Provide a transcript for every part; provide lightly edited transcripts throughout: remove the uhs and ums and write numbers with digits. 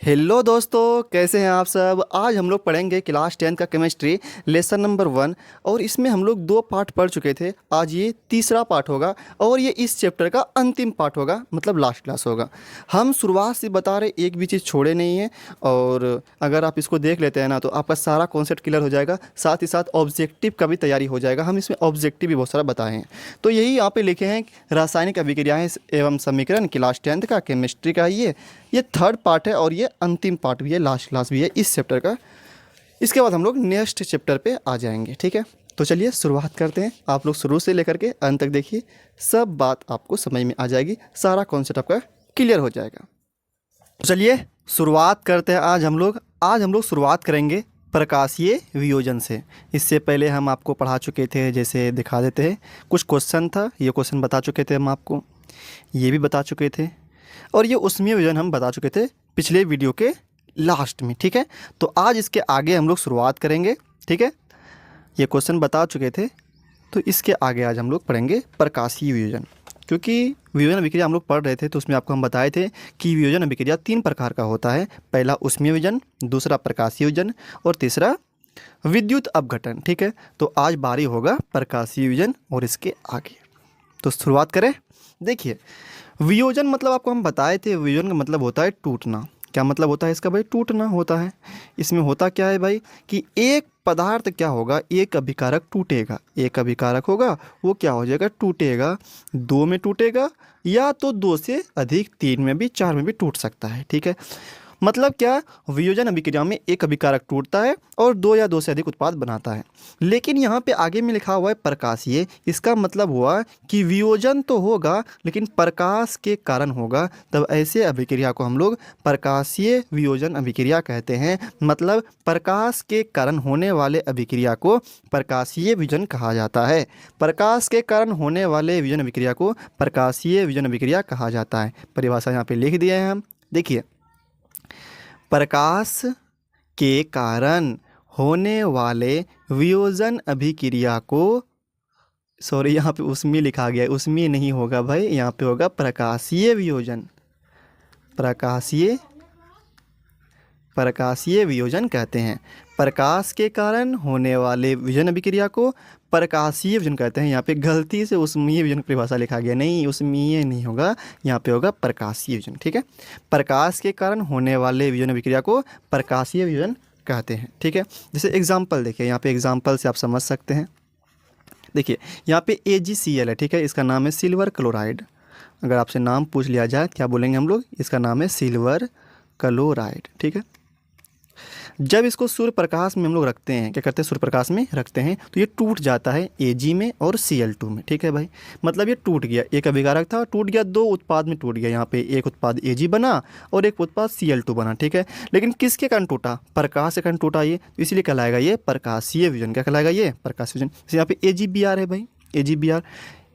Hello दोस्तों, कैसे हैं आप सब। आज हम लोग पढ़ेंगे क्लास 10 का केमिस्ट्री लेसन नंबर 1। और इसमें हम लोग 2 पार्ट पढ़ चुके थे। आज ये तीसरा पार्ट होगा और ये इस चैप्टर का अंतिम पार्ट होगा, मतलब लास्ट क्लास होगा। हम शुरुआत से बता रहे, एक भी चीज़ छोड़े नहीं है। और अगर आप इसको देख लेते हैं ना, तो आपका सारा कॉन्सेप्ट क्लियर हो जाएगा। साथ ही साथ ऑब्जेक्टिव का भी तैयारी हो जाएगा। हम इसमें ऑब्जेक्टिव भी बहुत सारा बताए हैं। तो यही यहाँ पे लिखे हैं, रासायनिक अभिक्रियाएं एवं समीकरण क्लास 10 का केमिस्ट्री का। ये थर्ड पार्ट है और ये अंतिम पार्ट भी है, लास्ट क्लास भी है इस चैप्टर का। इसके बाद हम लोग नेक्स्ट चैप्टर पे आ जाएंगे, ठीक है। तो चलिए शुरुआत करते हैं। आप लोग शुरू से लेकर के अंत तक देखिए, सब बात आपको समझ में आ जाएगी, सारा कॉन्सेप्ट आपका क्लियर हो जाएगा। तो चलिए शुरुआत करते हैं। आज हम लोग शुरुआत करेंगे प्रकाशीय वियोजन से। इससे पहले हम आपको पढ़ा चुके थे, जैसे दिखा देते हैं। कुछ क्वेश्चन था, ये क्वेश्चन बता चुके थे हम आपको, ये भी बता चुके थे। और ये उष्मीय वियोजन हम बता चुके थे पिछले वीडियो के लास्ट में, ठीक है। तो आज इसके आगे हम लोग शुरुआत करेंगे, ठीक है। ये क्वेश्चन बता चुके थे, तो इसके आगे आज हम लोग पढ़ेंगे प्रकाशीय वियोजन। क्योंकि वियोजन अभिक्रिया हम लोग पढ़ रहे थे, तो उसमें आपको हम बताए थे कि वियोजन अभिक्रिया 3 प्रकार का होता है। पहला उष्मीय वियोजन, दूसरा प्रकाशीय वियोजन और तीसरा विद्युत अपघटन, ठीक है। तो आज बारी होगा प्रकाशीय वियोजन और इसके आगे। तो शुरुआत करें। देखिए, वियोजन मतलब आपको हम बताए थे, वियोजन का मतलब होता है टूटना। क्या मतलब होता है इसका भाई? टूटना होता है। इसमें होता क्या है भाई कि एक पदार्थ क्या होगा, एक अभिकारक टूटेगा। एक अभिकारक होगा, वो क्या हो जाएगा? टूटेगा। 2 में टूटेगा, या तो 2 से अधिक, 3 में भी, 4 में भी टूट सकता है, ठीक है। मतलब क्या, वियोजन अभिक्रिया में एक अभिकारक टूटता है और 2 या 2 से अधिक उत्पाद बनाता है। लेकिन यहाँ पे आगे में लिखा हुआ है प्रकाशीय। इसका मतलब हुआ कि वियोजन तो होगा लेकिन प्रकाश के कारण होगा, तब ऐसे अभिक्रिया को हम लोग प्रकाशीय वियोजन अभिक्रिया कहते हैं। मतलब प्रकाश के कारण होने वाले अभिक्रिया को प्रकाशीय वियोजन कहा जाता है। प्रकाश के कारण होने वाले वियोजन अभिक्रिया को प्रकाशीय वियोजन अभिक्रिया कहा जाता है। परिभाषा यहाँ पे लिख दिए हैं हम। देखिए, प्रकाश के कारण होने वाले वियोजन अभिक्रिया को, सॉरी यहाँ पे उसमें लिखा गया है, उसमें नहीं होगा भाई, यहाँ पे होगा प्रकाशीय वियोजन। प्रकाशीय वियोजन कहते हैं। प्रकाश के कारण होने वाले वियोजन अभिक्रिया को प्रकाशीय वियोजन कहते हैं। यहाँ पे गलती से उष्मीय वियोजन की परिभाषा लिखा गया, नहीं, उष्मीय नहीं होगा, यहाँ पे होगा प्रकाशीय वियोजन, ठीक है। प्रकाश के कारण होने वाले वियोजन अभिक्रिया को प्रकाशीय वियोजन कहते हैं, ठीक है। जैसे एग्जाम्पल देखिए, यहाँ पे एग्जाम्पल से आप समझ सकते हैं। देखिए, यहाँ पे AgCl है, ठीक है। इसका नाम है सिल्वर क्लोराइड। अगर आपसे नाम पूछ लिया जाए क्या बोलेंगे हम लोग? इसका नाम है सिल्वर क्लोराइड, ठीक है। जब इसको सूर्य प्रकाश में हम लोग रखते हैं, क्या करते हैं? सूर्य प्रकाश में रखते हैं तो ये टूट जाता है Ag में और Cl2 में, ठीक है भाई। मतलब ये टूट गया, एक अभिकारक था, टूट गया, 2 उत्पाद में टूट गया। यहाँ पे एक उत्पाद Ag बना और एक उत्पाद Cl2 बना, ठीक है। लेकिन किसके कारण टूटा? प्रकाश के कारण टूटा ये, तो इसलिए कहलाएगा ये प्रकाशीय वियोजन। क्या कहलाएगा ये? प्रकाशीय वियोजन। जैसे यहाँ पे AgBr है भाई, AgBr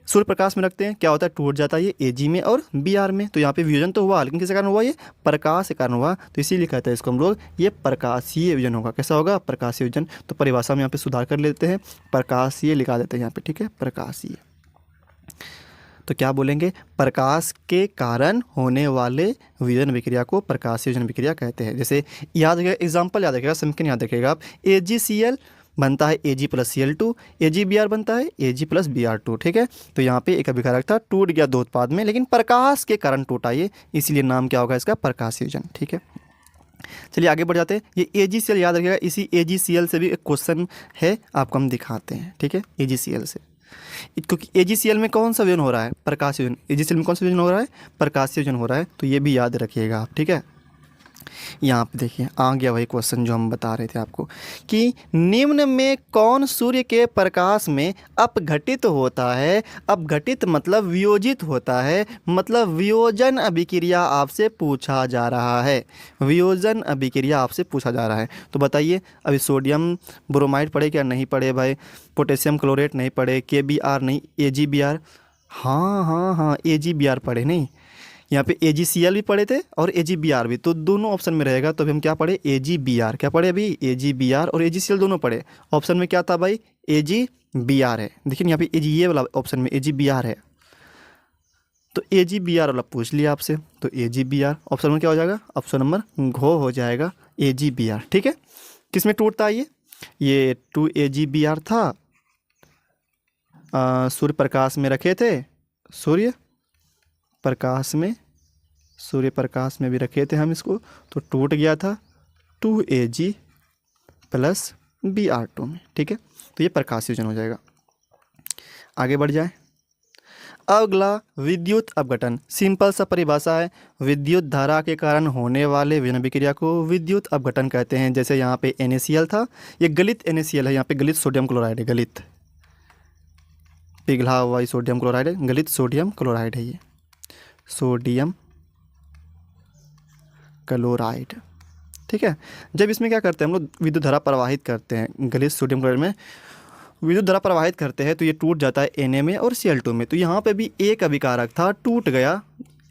सूर्य प्रकाश में रखते हैं, क्या होता है? टूट जाता है ये Ag में और Br में। तो यहाँ पे वियोजन तो हुआ, लेकिन किसके कारण हुआ? ये प्रकाश के कारण हुआ, तो इसीलिए कहते हैं इसको हम लोग, ये प्रकाशीय वियोजन होगा। कैसा होगा? प्रकाशीय वियोजन। तो परिभाषा में यहाँ पे सुधार कर लेते हैं, प्रकाशीय लिखा देते हैं यहाँ पे, ठीक है, प्रकाशीय। तो क्या बोलेंगे? प्रकाश के कारण होने वाले वियोजन अभिक्रिया को प्रकाशीय वियोजन अभिक्रिया कहते हैं। जैसे याद रखिएगा, एग्जाम्पल याद रखिएगा, समीकरण याद रखिएगा आप। AgCl बनता है Ag प्लस Cl2, AgBr बनता है Ag प्लस Br2, ठीक है। तो यहाँ पे एक अभिकारक था, टूट गया 2 उत्पाद में, लेकिन प्रकाश के कारण टूटा ये, इसीलिए नाम क्या होगा इसका? प्रकाशीय वियोजन, ठीक है। चलिए आगे बढ़ जाते हैं। ये AgCl याद रखिएगा, इसी AgCl से भी एक क्वेश्चन है, आपको हम दिखाते हैं, ठीक है। AgCl से, क्योंकि AgCl में कौन सा वियोजन हो रहा है? प्रकाशीय वियोजन। AgCl में कौन सा वियोजन हो रहा है? प्रकाशीय वियोजन हो रहा है, तो ये भी याद रखिएगा आप, ठीक है। यहाँ पे देखिए आ गया वही क्वेश्चन जो हम बता रहे थे आपको, कि निम्न में कौन सूर्य के प्रकाश में अपघटित होता है? अपघटित मतलब वियोजित होता है, मतलब वियोजन अभिक्रिया आपसे पूछा जा रहा है। वियोजन अभिक्रिया आपसे पूछा जा रहा है, तो बताइए अभी सोडियम ब्रोमाइड पढ़े क्या? नहीं पढ़े भाई। पोटेशियम क्लोरेट नहीं पढ़े, KBr नहीं, AgBr, हाँ AgBr पढ़े नहीं। यहाँ पे AgCl भी पढ़े थे और AgBr भी, तो दोनों ऑप्शन में रहेगा। तो अभी हम क्या पढ़े? AgBr। क्या पढ़े अभी? AgBr और AgCl दोनों पढ़े। ऑप्शन में क्या था भाई? AgBr है। देखिए यहाँ पे ये वाला ऑप्शन में AgBr है। तो AgBr वाला पूछ लिया आपसे, तो AgBr ऑप्शन नंबर क्या हो जाएगा, ऑप्शन नंबर घो हो जाएगा AgBr। ठीक है, किस में टूटता है ये 2AgBr था, सूर्य प्रकाश में रखे थे, सूर्य प्रकाश में भी रखे थे हम इसको, तो टूट गया था 2Ag प्लस Br2 में। ठीक है, तो ये प्रकाश वियोजन हो जाएगा। आगे बढ़ जाए, अगला विद्युत अपघटन। सिंपल सा परिभाषा है, विद्युत धारा के कारण होने वाले वियोजन अभिक्रिया को विद्युत अपघटन कहते हैं। जैसे यहाँ पे NaCl था, ये गलित NaCl है, यहाँ पे गलित सोडियम क्लोराइड है, गलित पिघला हुआ सोडियम क्लोराइड है, गलित सोडियम क्लोराइड है, ये सोडियम क्लोराइड। ठीक है, जब इसमें क्या करते हैं हम लोग, विद्युत धारा प्रवाहित करते हैं, गलित सोडियम क्लोराइड में विद्युत धारा प्रवाहित करते हैं, तो ये टूट जाता है Na में और Cl2 में। तो यहाँ पे भी एक अभिकारक था, टूट गया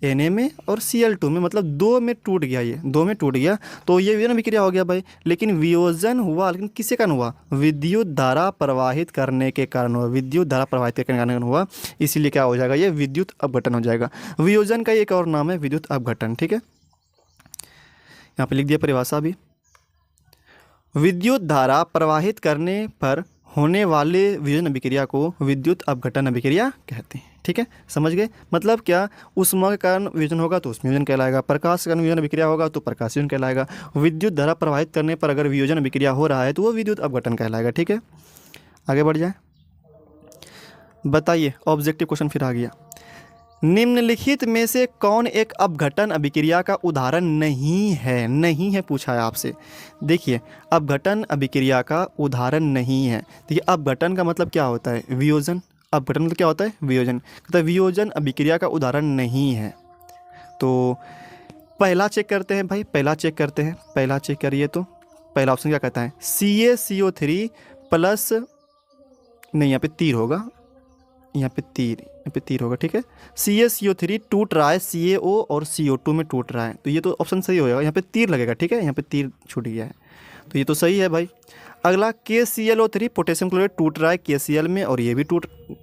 Na में और Cl2 में, मतलब दो में टूट गया, ये दो में टूट गया, तो ये वियोजन अभिक्रिया हो गया भाई। लेकिन वियोजन हुआ, लेकिन किसके कारण हुआ, विद्युत धारा प्रवाहित करने के कारण हुआ, विद्युत धारा प्रवाहित करने के कारण हुआ, इसीलिए क्या हो जाएगा, ये विद्युत अपघटन हो जाएगा। वियोजन का एक और नाम है विद्युत अपघटन। ठीक है, यहाँ पे लिख दिया परिभाषा भी, विद्युत धारा प्रवाहित करने पर होने वाले वियोजन अभिक्रिया को विद्युत अपघटन अभिक्रिया कहते हैं। ठीक है, समझ गए, मतलब क्या, ऊष्मा के कारण वियोजन होगा तो ऊष्मा वियोजन कहलाएगा, प्रकाश के कारण वियोजन अभिक्रिया होगा तो प्रकाश वियोजन कहलाएगा, विद्युत धारा प्रवाहित करने पर अगर वियोजन अभिक्रिया हो रहा है तो वो विद्युत अपघटन कहलाएगा। ठीक है, आगे बढ़ जाए, बताइए, ऑब्जेक्टिव क्वेश्चन फिर आ गया, निम्नलिखित में से कौन एक अपघटन अभिक्रिया का उदाहरण नहीं है पूछा है आपसे। देखिए, अपघटन अभिक्रिया का उदाहरण नहीं है। देखिए, अपघटन का मतलब क्या होता है, वियोजन, अपघटन मतलब क्या होता है, वियोजन, तो वियोजन अभिक्रिया का उदाहरण नहीं है। तो पहला चेक करते हैं भाई, पहला चेक करते हैं, पहला चेक करिए, तो पहला ऑप्शन क्या कहता है, CaCO3 प्लस, नहीं यहाँ पे तीर होगा, यहाँ पे तीर होगा। ठीक है, CaCO3 टूट रहा है CaO और CO2 में टूट रहा है, तो ये तो ऑप्शन सही होगा, यहाँ पे तीर लगेगा। ठीक है, यहाँ पे तीर छूट गया है, तो ये तो सही है भाई। अगला KClO3 पोटेशियम क्लोराइड टूट रहा है KCl में, और ये भी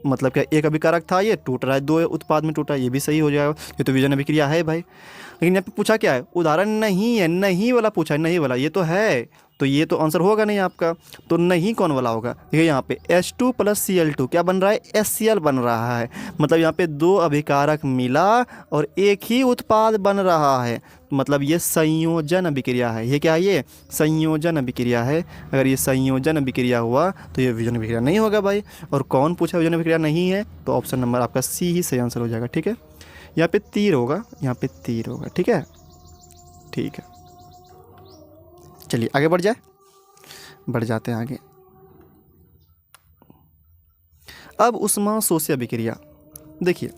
मतलब क्या, एक अभिकारक था, ये टूट रहा है दो उत्पाद में टूट रहा है, ये भी सही हो जाएगा, ये तो वियोजन अभिक्रिया है भाई। लेकिन यहाँ पे पूछा क्या है, उदाहरण नहीं है, नहीं वाला पूछा है, नहीं वाला, ये तो है, तो ये तो आंसर होगा नहीं आपका, तो नहीं कौन वाला होगा, देखिए यहाँ पे H2 प्लस Cl2 क्या बन रहा है, HCl बन रहा है, मतलब यहाँ पे दो अभिकारक मिला और एक ही उत्पाद बन रहा है, मतलब ये संयोजन अभिक्रिया है। ये क्या है, ये संयोजन अभिक्रिया है। अगर ये संयोजन अभिक्रिया हुआ तो ये वियोजन अभिक्रिया नहीं होगा भाई। और कौन पूछा वियोजन अभिक्रिया नहीं है, तो ऑप्शन नंबर आपका C ही सही आंसर हो जाएगा। ठीक है, यहाँ पे तीर होगा, यहाँ पे तीर होगा। ठीक है, ठीक है, चलिए आगे बढ़ जाते हैं आगे। अब ऊष्मा शोष्य अभिक्रिया, देखिए,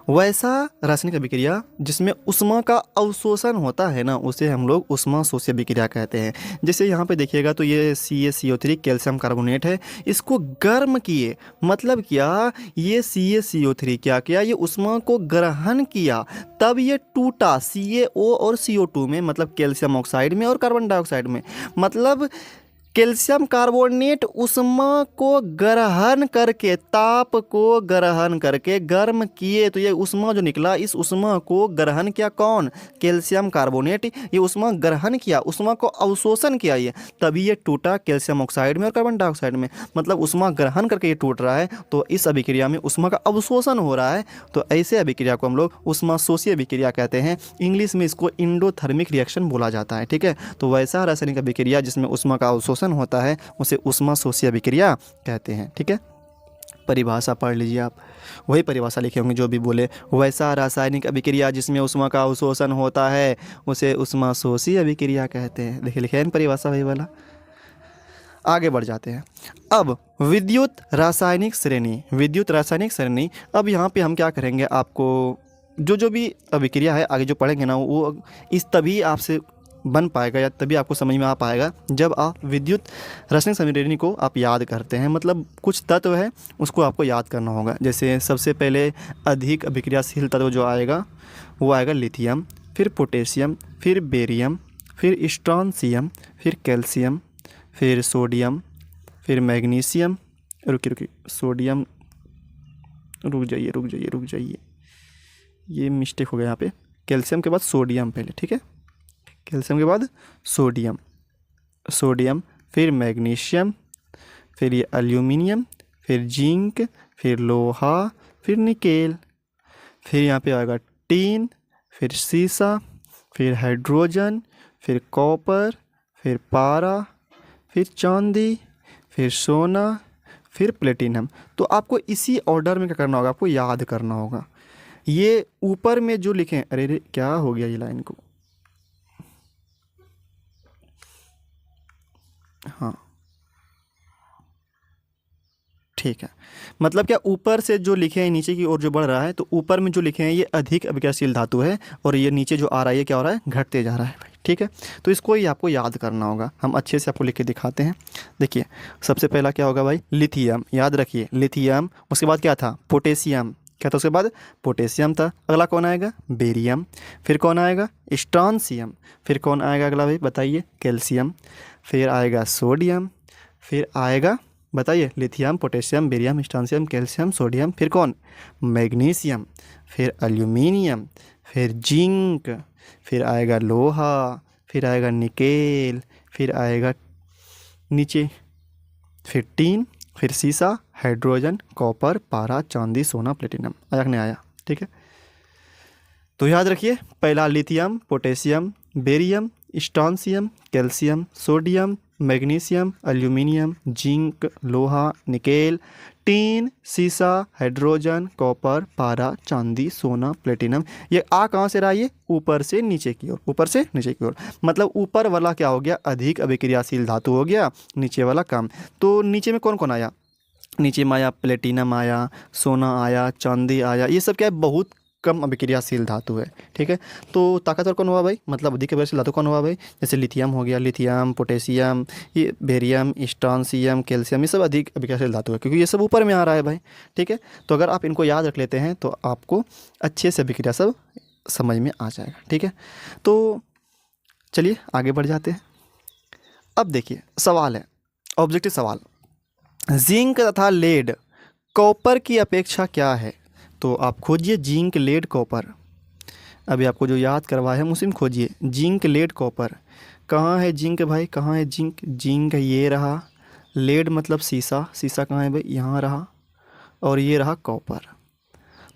वैसा रासायनिक अभिक्रिया जिसमें ऊष्मा का अवशोषण होता है ना, उसे हम लोग ऊष्मा शोष्य अभिक्रिया कहते हैं। जैसे यहाँ पे देखिएगा तो ये CaCO3 कैल्शियम कार्बोनेट है, इसको गर्म किए, मतलब क्या, ये CaCO3 क्या किया, ये ऊष्मा को ग्रहण किया, तब ये टूटा CaO और CO2 में, मतलब कैल्शियम ऑक्साइड में और कार्बन डाइऑक्साइड में। मतलब कैल्शियम कार्बोनेट ऊष्मा को ग्रहण करके, ताप को ग्रहण करके गर्म किए, तो ये ऊष्मा जो निकला, इस ऊष्मा को ग्रहण किया कौन, कैल्शियम कार्बोनेट, ये ऊष्मा ग्रहण किया, ऊष्मा को अवशोषण किया, ये तभी ये टूटा कैल्शियम ऑक्साइड में और कार्बन डाइऑक्साइड में। मतलब ऊष्मा ग्रहण करके ये टूट रहा है, तो इस अभिक्रिया में ऊष्मा का अवशोषण हो रहा है, तो ऐसे अभिक्रिया को हम लोग ऊष्मा शोषी अभिक्रिया कहते हैं। इंग्लिश में इसको इंडोथर्मिक रिएक्शन बोला जाता है। ठीक है, तो वैसा रासायनिक अभिक्रिया जिसमें ऊष्मा का अवशोषण होता है उसे ऊष्मा शोषी अभिक्रिया कहते हैं। ठीक है, परिभाषा पढ़ लीजिए आप, वही परिभाषा लिखे होंगे जो भी बोले, वैसा रासायनिक अभिक्रिया जिसमें ऊष्मा का अवशोषण होता है उसे ऊष्मा शोषी अभिक्रिया कहते हैं। देखिए लिखे हैं परिभाषा वही वाला। आगे बढ़ जाते हैं। अब विद्युत रासायनिक श्रेणी, अब यहाँ पे हम क्या करेंगे, आपको जो भी अभिक्रिया है आगे जो पढ़ेंगे ना, वो इस तभी आपसे बन पाएगा या तभी आपको समझ में आ पाएगा जब आप विद्युत रासायनिक श्रेणी को आप याद करते हैं। मतलब कुछ तत्व है उसको आपको याद करना होगा। जैसे सबसे पहले अधिक अभिक्रियाशील तत्व जो आएगा वो आएगा लिथियम, फिर पोटेशियम, फिर बेरियम, फिर स्ट्रॉन्शियम, फिर कैल्शियम, फिर सोडियम, फिर मैग्नीशियम, रुकिए सोडियम, रुक जाइए, ये मिस्टेक हो गया यहाँ पे, कैल्शियम के बाद सोडियम पहले, ठीक है, कैल्शियम के बाद सोडियम, सोडियम फिर मैग्नीशियम, फिर ये एल्यूमिनियम, फिर जिंक, फिर लोहा, फिर निकेल, फिर यहाँ पे आएगा टीन, फिर सीसा, फिर हाइड्रोजन, फिर कॉपर, फिर पारा, फिर चांदी, फिर सोना, फिर प्लेटिनम। तो आपको इसी ऑर्डर में क्या करना होगा, आपको याद करना होगा। ये ऊपर में जो लिखे हैं, अरे क्या हो गया ये लाइन को, हाँ ठीक है, मतलब क्या ऊपर से जो लिखे हैं नीचे की ओर जो बढ़ रहा है, तो ऊपर में जो लिखे हैं ये अधिक अभिक्रियाशील धातु है, और ये नीचे जो आ रहा है ये क्या हो रहा है, घटते जा रहा है भाई, ठीक है। तो इसको ही आपको याद करना होगा, हम अच्छे से आपको लिख के दिखाते हैं। देखिए सबसे पहला क्या होगा भाई, लिथियम, याद रखिए लिथियम, उसके बाद क्या था, पोटेशियम, क्या था उसके बाद, पोटेशियम था। अगला कौन आएगा, बेरियम, फिर कौन आएगा, स्ट्रॉन्शियम, फिर कौन आएगा अगला भाई बताइए, कैल्शियम, फिर आएगा सोडियम, फिर आएगा बताइए lithium, potassium, barium, strontium, calcium, sodium, फिर कौन, मैग्नीशियम, फिर एल्यूमिनियम, फिर जिंक, फिर आएगा लोहा, फिर आएगा निकेल, फिर आएगा नीचे, फिर टीन, फिर सीसा, हाइड्रोजन, कॉपर, पारा, चांदी, सोना, प्लेटिनम। आया कि नहीं आया, ठीक है। तो याद रखिए, पहला lithium, potassium, barium, strontium, calcium, sodium, magnesium, aluminium, zinc, लोहा, निकेल, टीन, सीसा, हाइड्रोजन, कॉपर, पारा, चांदी, सोना, प्लेटिनम। ये आ कहाँ से रहा, ये ऊपर से नीचे की ओर, ऊपर से नीचे की ओर, मतलब ऊपर वाला क्या हो गया, अधिक अभिक्रियाशील धातु हो गया, नीचे वाला कम। तो नीचे में कौन कौन आया, नीचे में आया प्लेटिनम आया, सोना आया, चांदी आया, ये सब क्या है, बहुत कम अभिक्रियाशील धातु है, ठीक है। तो ताकतवर कौन हुआ भाई, मतलब अधिक अभिक्रियाशील धातु कौन हुआ भाई, जैसे लिथियम हो गया, लिथियम, पोटेशियम, ये बेरियम, स्ट्रॉन्शियम, कैल्शियम, ये सब अधिक अभिक्रियाशील धातु है, क्योंकि ये सब ऊपर में आ रहा है भाई, ठीक है। तो अगर आप इनको याद रख लेते हैं तो आपको अच्छे से अभिक्रिया सब समझ में आ जाएगा, ठीक है। तो चलिए आगे बढ़ जाते हैं। अब देखिए सवाल है, ऑब्जेक्टिव सवाल, जिंक तथा लेड कॉपर की अपेक्षा क्या है। तो आप खोजिए जिंक, लेड, कॉपर, अभी आपको जो याद करवाया है उसी में खोजिए, जिंक, लेड, कॉपर। कहाँ है जिंक भाई, कहाँ है जिंक, जिंक ये रहा, लेड मतलब सीसा, सीसा कहाँ है भाई, यहाँ रहा, और ये रहा कॉपर।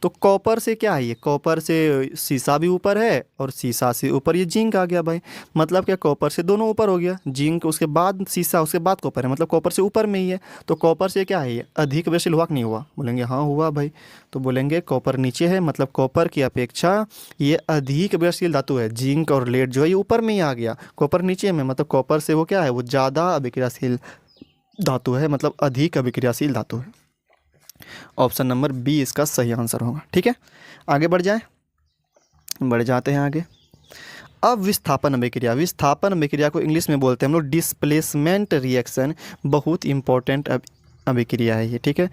तो कॉपर से क्या है, ये कॉपर से सीसा भी ऊपर है, और सीसा से ऊपर ये जिंक आ गया भाई, मतलब क्या कॉपर से दोनों ऊपर हो गया, जिंक उसके बाद सीसा उसके बाद कॉपर है, मतलब कॉपर से ऊपर में ही है। तो कॉपर से क्या है, ये अधिक अभिक्रियाशील हुआ कि नहीं हुआ, बोलेंगे हाँ हुआ भाई। तो बोलेंगे कॉपर नीचे है, मतलब कॉपर की अपेक्षा ये अधिक अभिक्रियाशील धातु है, जिंक और लेड जो है ये ऊपर में ही आ गया, कॉपर नीचे में, मतलब कॉपर से वो क्या है, वो ज़्यादा अभिक्रियाशील धातु है, मतलब अधिक अभिक्रियाशील धातु है। ऑप्शन नंबर बी इसका सही आंसर होगा, ठीक है। आगे बढ़ जाए, बढ़ जाते हैं आगे। अब विस्थापन अभिक्रिया, विस्थापन अभिक्रिया को इंग्लिश में बोलते हैं हम लोग डिस्प्लेसमेंट रिएक्शन, बहुत इंपॉर्टेंट अभिक्रिया है ये, ठीक है।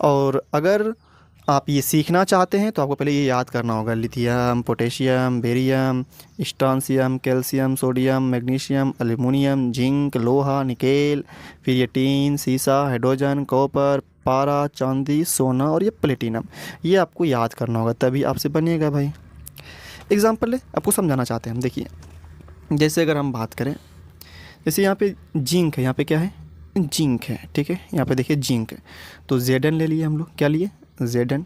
और अगर आप ये सीखना चाहते हैं तो आपको पहले ये याद करना होगा, lithium, potassium, barium, strontium, calcium, sodium, magnesium, aluminium, zinc, लोहा, निकेल, फिर ये टीन, सीसा, हाइड्रोजन, कॉपर, पारा, चांदी, सोना, और ये प्लेटिनम। ये आपको याद करना होगा, तभी आपसे बनेगा भाई। एग्जाम्पल ले, आपको समझाना चाहते हैं हम, देखिए जैसे अगर हम बात करें, जैसे यहाँ पे जिंक है, यहाँ पे क्या है, जिंक है, ठीक है, यहाँ पे देखिए जिंक, तो Zn ले लिए हम लोग, क्या लिए, Zn,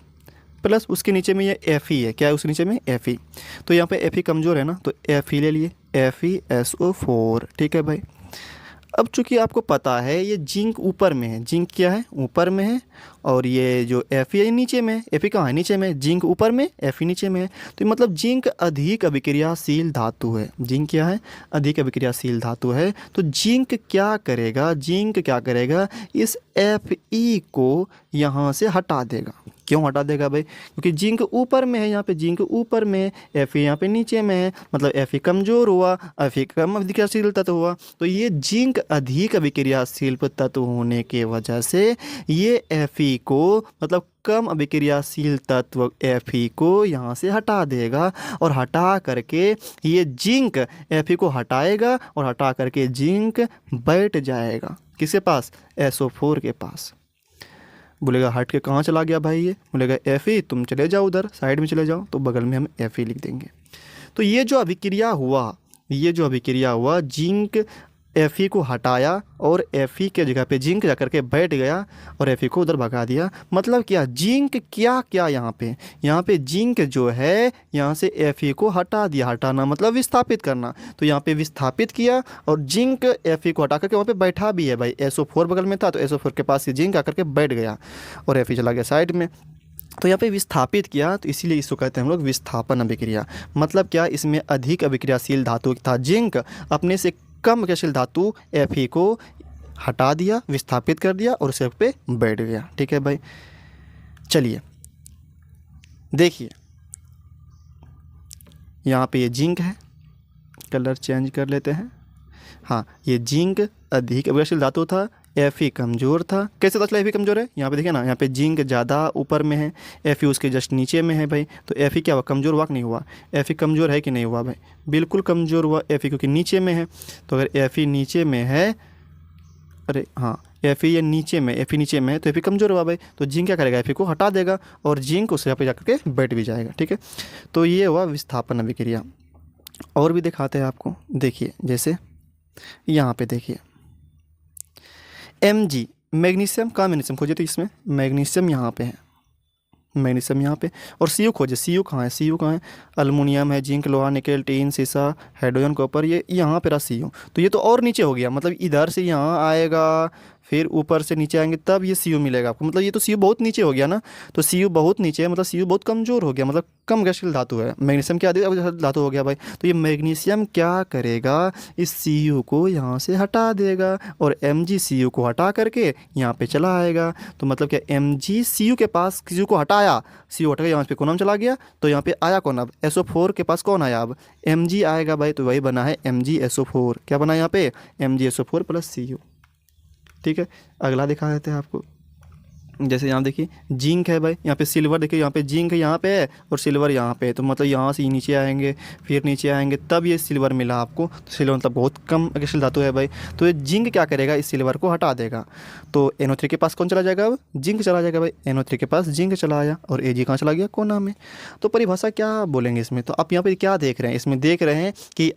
प्लस उसके नीचे में ये Fe है, क्या है उसके नीचे में Fe, तो यहाँ पे Fe कमज़ोर है ना, तो Fe ले लिए, FeSO4, ठीक है भाई। अब चूंकि आपको पता है ये जिंक ऊपर में है, जिंक क्या है, ऊपर में है, और ये जो Fe है नीचे में है, Fe कहाँ है, नीचे में, जिंक ऊपर में, Fe नीचे में है, तो मतलब जिंक अधिक अभिक्रियाशील धातु है, जिंक क्या है, अधिक अभिक्रियाशील धातु है। तो जिंक क्या करेगा, जिंक क्या करेगा, इस Fe को यहाँ से हटा देगा। क्यों हटा देगा भाई, क्योंकि जिंक ऊपर में है, यहाँ पे जिंक ऊपर में है, Fe यहाँ पे नीचे में है, मतलब Fe कमज़ोर हुआ, Fe कम अभिक्रियाशील तत्व हुआ। तो ये जिंक अधिक अभिक्रियाशील तत्व होने के वजह से ये Fe को, मतलब कम अभिक्रियाशील तत्व Fe को यहाँ से हटा देगा, और हटा करके ये जिंक Fe को हटाएगा, और हटा करके जिंक बैठ जाएगा किसके पास, SO4 के पास। बोलेगा हट के कहाँ चला गया भाई, ये बोलेगा Fe, तुम चले जाओ उधर साइड में चले जाओ, तो बगल में हम Fe लिख देंगे। तो ये जो अभिक्रिया हुआ, जिंक Fe को हटाया और Fe के जगह पे जिंक जाकर के बैठ गया और Fe को उधर भगा दिया। मतलब क्या, जिंक क्या क्या यहाँ पे जिंक जो है यहाँ से Fe को हटा दिया। हटाना मतलब विस्थापित करना, तो यहाँ पे विस्थापित किया और जिंक Fe को हटा करके वहाँ पे बैठा भी है भाई। SO4 बगल में था तो SO4 के पास ये जिंक आकर के बैठ गया और Fe चला गया साइड में। तो यहाँ पे विस्थापित किया, तो इसीलिए इसको कहते हैं हम लोग विस्थापन अभिक्रिया। मतलब क्या, इसमें अधिक अभिक्रियाशील धातु था जिंक, अपने से कम अभिक्रियाशील धातु Fe को हटा दिया, विस्थापित कर दिया और उसे पे बैठ गया। ठीक है भाई, चलिए देखिए यहाँ पे ये जिंक है, कलर चेंज कर लेते हैं। हाँ, ये जिंक अधिक अभिक्रियाशील धातु था, Fe कमज़ोर था। कैसे पता चला Fe कमज़ोर है? यहाँ पे देखिए ना, यहाँ पे जिंक ज़्यादा ऊपर में है, Fe उसके जस्ट नीचे में है भाई। तो Fe क्या हुआ, कमज़ोर हुआ कि नहीं हुआ? Fe कमज़ोर है कि नहीं हुआ भाई? बिल्कुल कमज़ोर हुआ Fe, क्योंकि नीचे में है। तो अगर Fe नीचे में है, अरे हाँ Fe ये नीचे में, Fe नीचे में है तो Fe कमज़ोर हुआ भाई। तो जिंक क्या करेगा, Fe को हटा देगा और जिंक उस यहाँ पे जाकर के बैठ भी जाएगा। ठीक है, तो ये हुआ विस्थापन अभिक्रिया। और भी दिखाते हैं आपको, देखिए जैसे यहाँ पे देखिए Mg, मैग्नीशियम का मैग्नीशियम खोजे, तो इसमें मैग्नीशियम यहाँ पे है, मैग्नीशियम यहाँ पे, और Cu खोजे। Cu कहाँ है? Cu कहाँ है? अल्मुनियम है, जिंक, लोहा, निकेल, टीन, सीसा, हाइड्रोजन, कॉपर, ये यहाँ पे रहा Cu। तो ये तो और नीचे हो गया, मतलब इधर से यहाँ आएगा, फिर ऊपर से नीचे आएंगे तब ये Cu मिलेगा आपको। मतलब ये तो Cu बहुत नीचे हो गया ना, तो Cu बहुत नीचे है, मतलब Cu बहुत कमज़ोर हो गया, मतलब कम गतिशील धातु है। मैग्नीशियम क्या धातु हो गया भाई, तो ये मैग्नीशियम क्या करेगा, इस Cu को यहाँ से हटा देगा और Mg Cu को हटा करके यहाँ पे चला आएगा। तो मतलब क्या, Mg Cu के पास Cu को हटाया, Cu हट गया, यहाँ पे कौन नाम चला गया, तो यहाँ पे आया कौन, अब SO4 के पास कौन आया, अब Mg आएगा भाई। तो वही बना है MgSO4। क्या बना है यहाँ पे, MgSO4 प्लस Cu। ठीक है, अगला दिखा देते हैं आपको। जैसे यहाँ देखिए जिंक है भाई, यहाँ पे सिल्वर देखिए, यहाँ पे जिंक यहाँ पे है और सिल्वर यहाँ पे है। तो मतलब यहाँ से नीचे आएंगे, फिर नीचे आएंगे, तब ये सिल्वर मिला आपको। तो सिल्वर मतलब बहुत कम अक्रियाशील धातु है भाई। तो ये जिंक क्या करेगा, इस सिल्वर को हटा देगा। तो NO3 के पास कौन चला जाएगा, अब जिंक चला जाएगा भाई। NO3 के पास जिंक चला आया और Ag कहाँ चला गया, कोना में। तो परिभाषा क्या बोलेंगे इसमें, तो आप यहाँ पर क्या देख रहे हैं, इसमें देख रहे हैं कि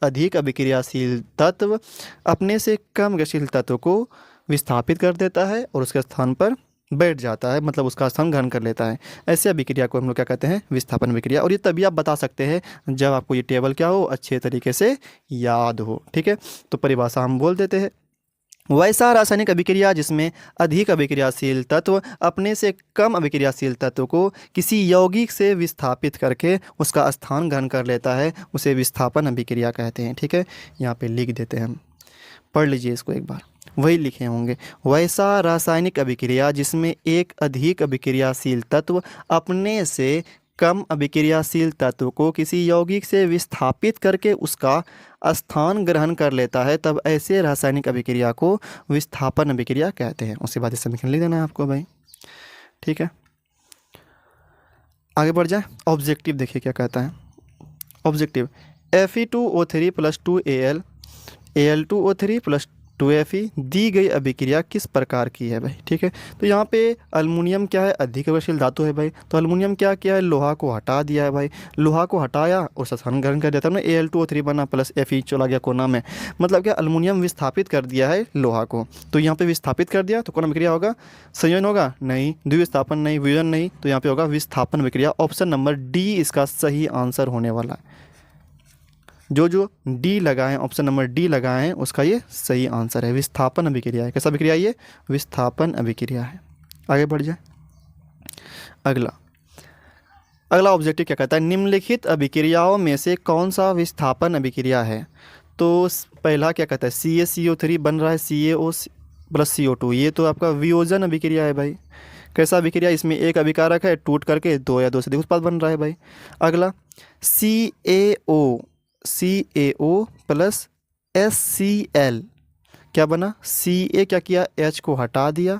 अधिक अभिक्रियाशील तत्व अपने से कम अक्रियाशील तत्व को विस्थापित कर देता है और उसके स्थान पर बैठ जाता है, मतलब उसका स्थान ग्रहण कर लेता है। ऐसे अभिक्रिया को हम लोग क्या कहते हैं, विस्थापन अभिक्रिया। और ये तभी आप बता सकते हैं जब आपको ये टेबल क्या हो, अच्छे तरीके से याद हो। ठीक है, तो परिभाषा हम बोल देते हैं, वैसा रासायनिक अभिक्रिया जिसमें अधिक अभिक्रियाशील तत्व अपने से कम अभिक्रियाशील तत्व को किसी यौगिक से विस्थापित करके उसका स्थान ग्रहण कर लेता है, उसे विस्थापन अभिक्रिया कहते हैं। ठीक है, यहाँ पे लिख देते हैं हम, पढ़ लीजिए इसको एक बार, वही लिखे होंगे। वैसा रासायनिक अभिक्रिया जिसमें एक अधिक अभिक्रियाशील तत्व अपने से कम अभिक्रियाशील तत्व को किसी यौगिक से विस्थापित करके उसका स्थान ग्रहण कर लेता है, तब ऐसे रासायनिक अभिक्रिया को विस्थापन अभिक्रिया कहते हैं। उसके बाद इस समीकरण लिख देना है आपको भाई। ठीक है, आगे बढ़ जाए। ऑब्जेक्टिव देखिए क्या कहता है। Objective, Fe2O3 + 2Al, Al2O3 + 2Fe दी गई अभिक्रिया किस प्रकार की है भाई। ठीक है, तो यहाँ पे अल्मुनियम क्या है, अधिक अभिक्रियाशील धातु है भाई। तो अल्मुनियम क्या किया है, लोहा को हटा दिया है भाई। लोहा को हटाया और स्थान ग्रहण कर दिया था ना, Al2O3 बना प्लस Fe चला गया कोना में। मतलब क्या, अल्मुनियम विस्थापित कर दिया है लोहा को। तो यहाँ पे विस्थापित कर दिया तो कौन अभिक्रिया होगा, संयोजन होगा नहीं, द्विविस्थापन नहीं, वियोजन नहीं, तो यहाँ पे होगा विस्थापन अभिक्रिया। ऑप्शन नंबर डी इसका सही आंसर होने वाला है। जो डी लगाएं, ऑप्शन नंबर डी लगाएं, उसका ये सही आंसर है, विस्थापन अभिक्रिया है। कैसा अभिक्रिया, ये विस्थापन अभिक्रिया है। आगे बढ़ जाए। अगला ऑब्जेक्टिव क्या कहता है, निम्नलिखित अभिक्रियाओं में से कौन सा विस्थापन अभिक्रिया है। तो पहला क्या कहता है, CaCO3 बन रहा है CaO + CO2, ये तो आपका वियोजन अभिक्रिया है भाई। कैसा अभिक्रिया, इसमें एक अभिकारक है, टूट करके दो या दो से अधिक उत्पाद बन रहा है भाई। अगला CaO + HCl क्या बना, Ca क्या किया, H को हटा दिया।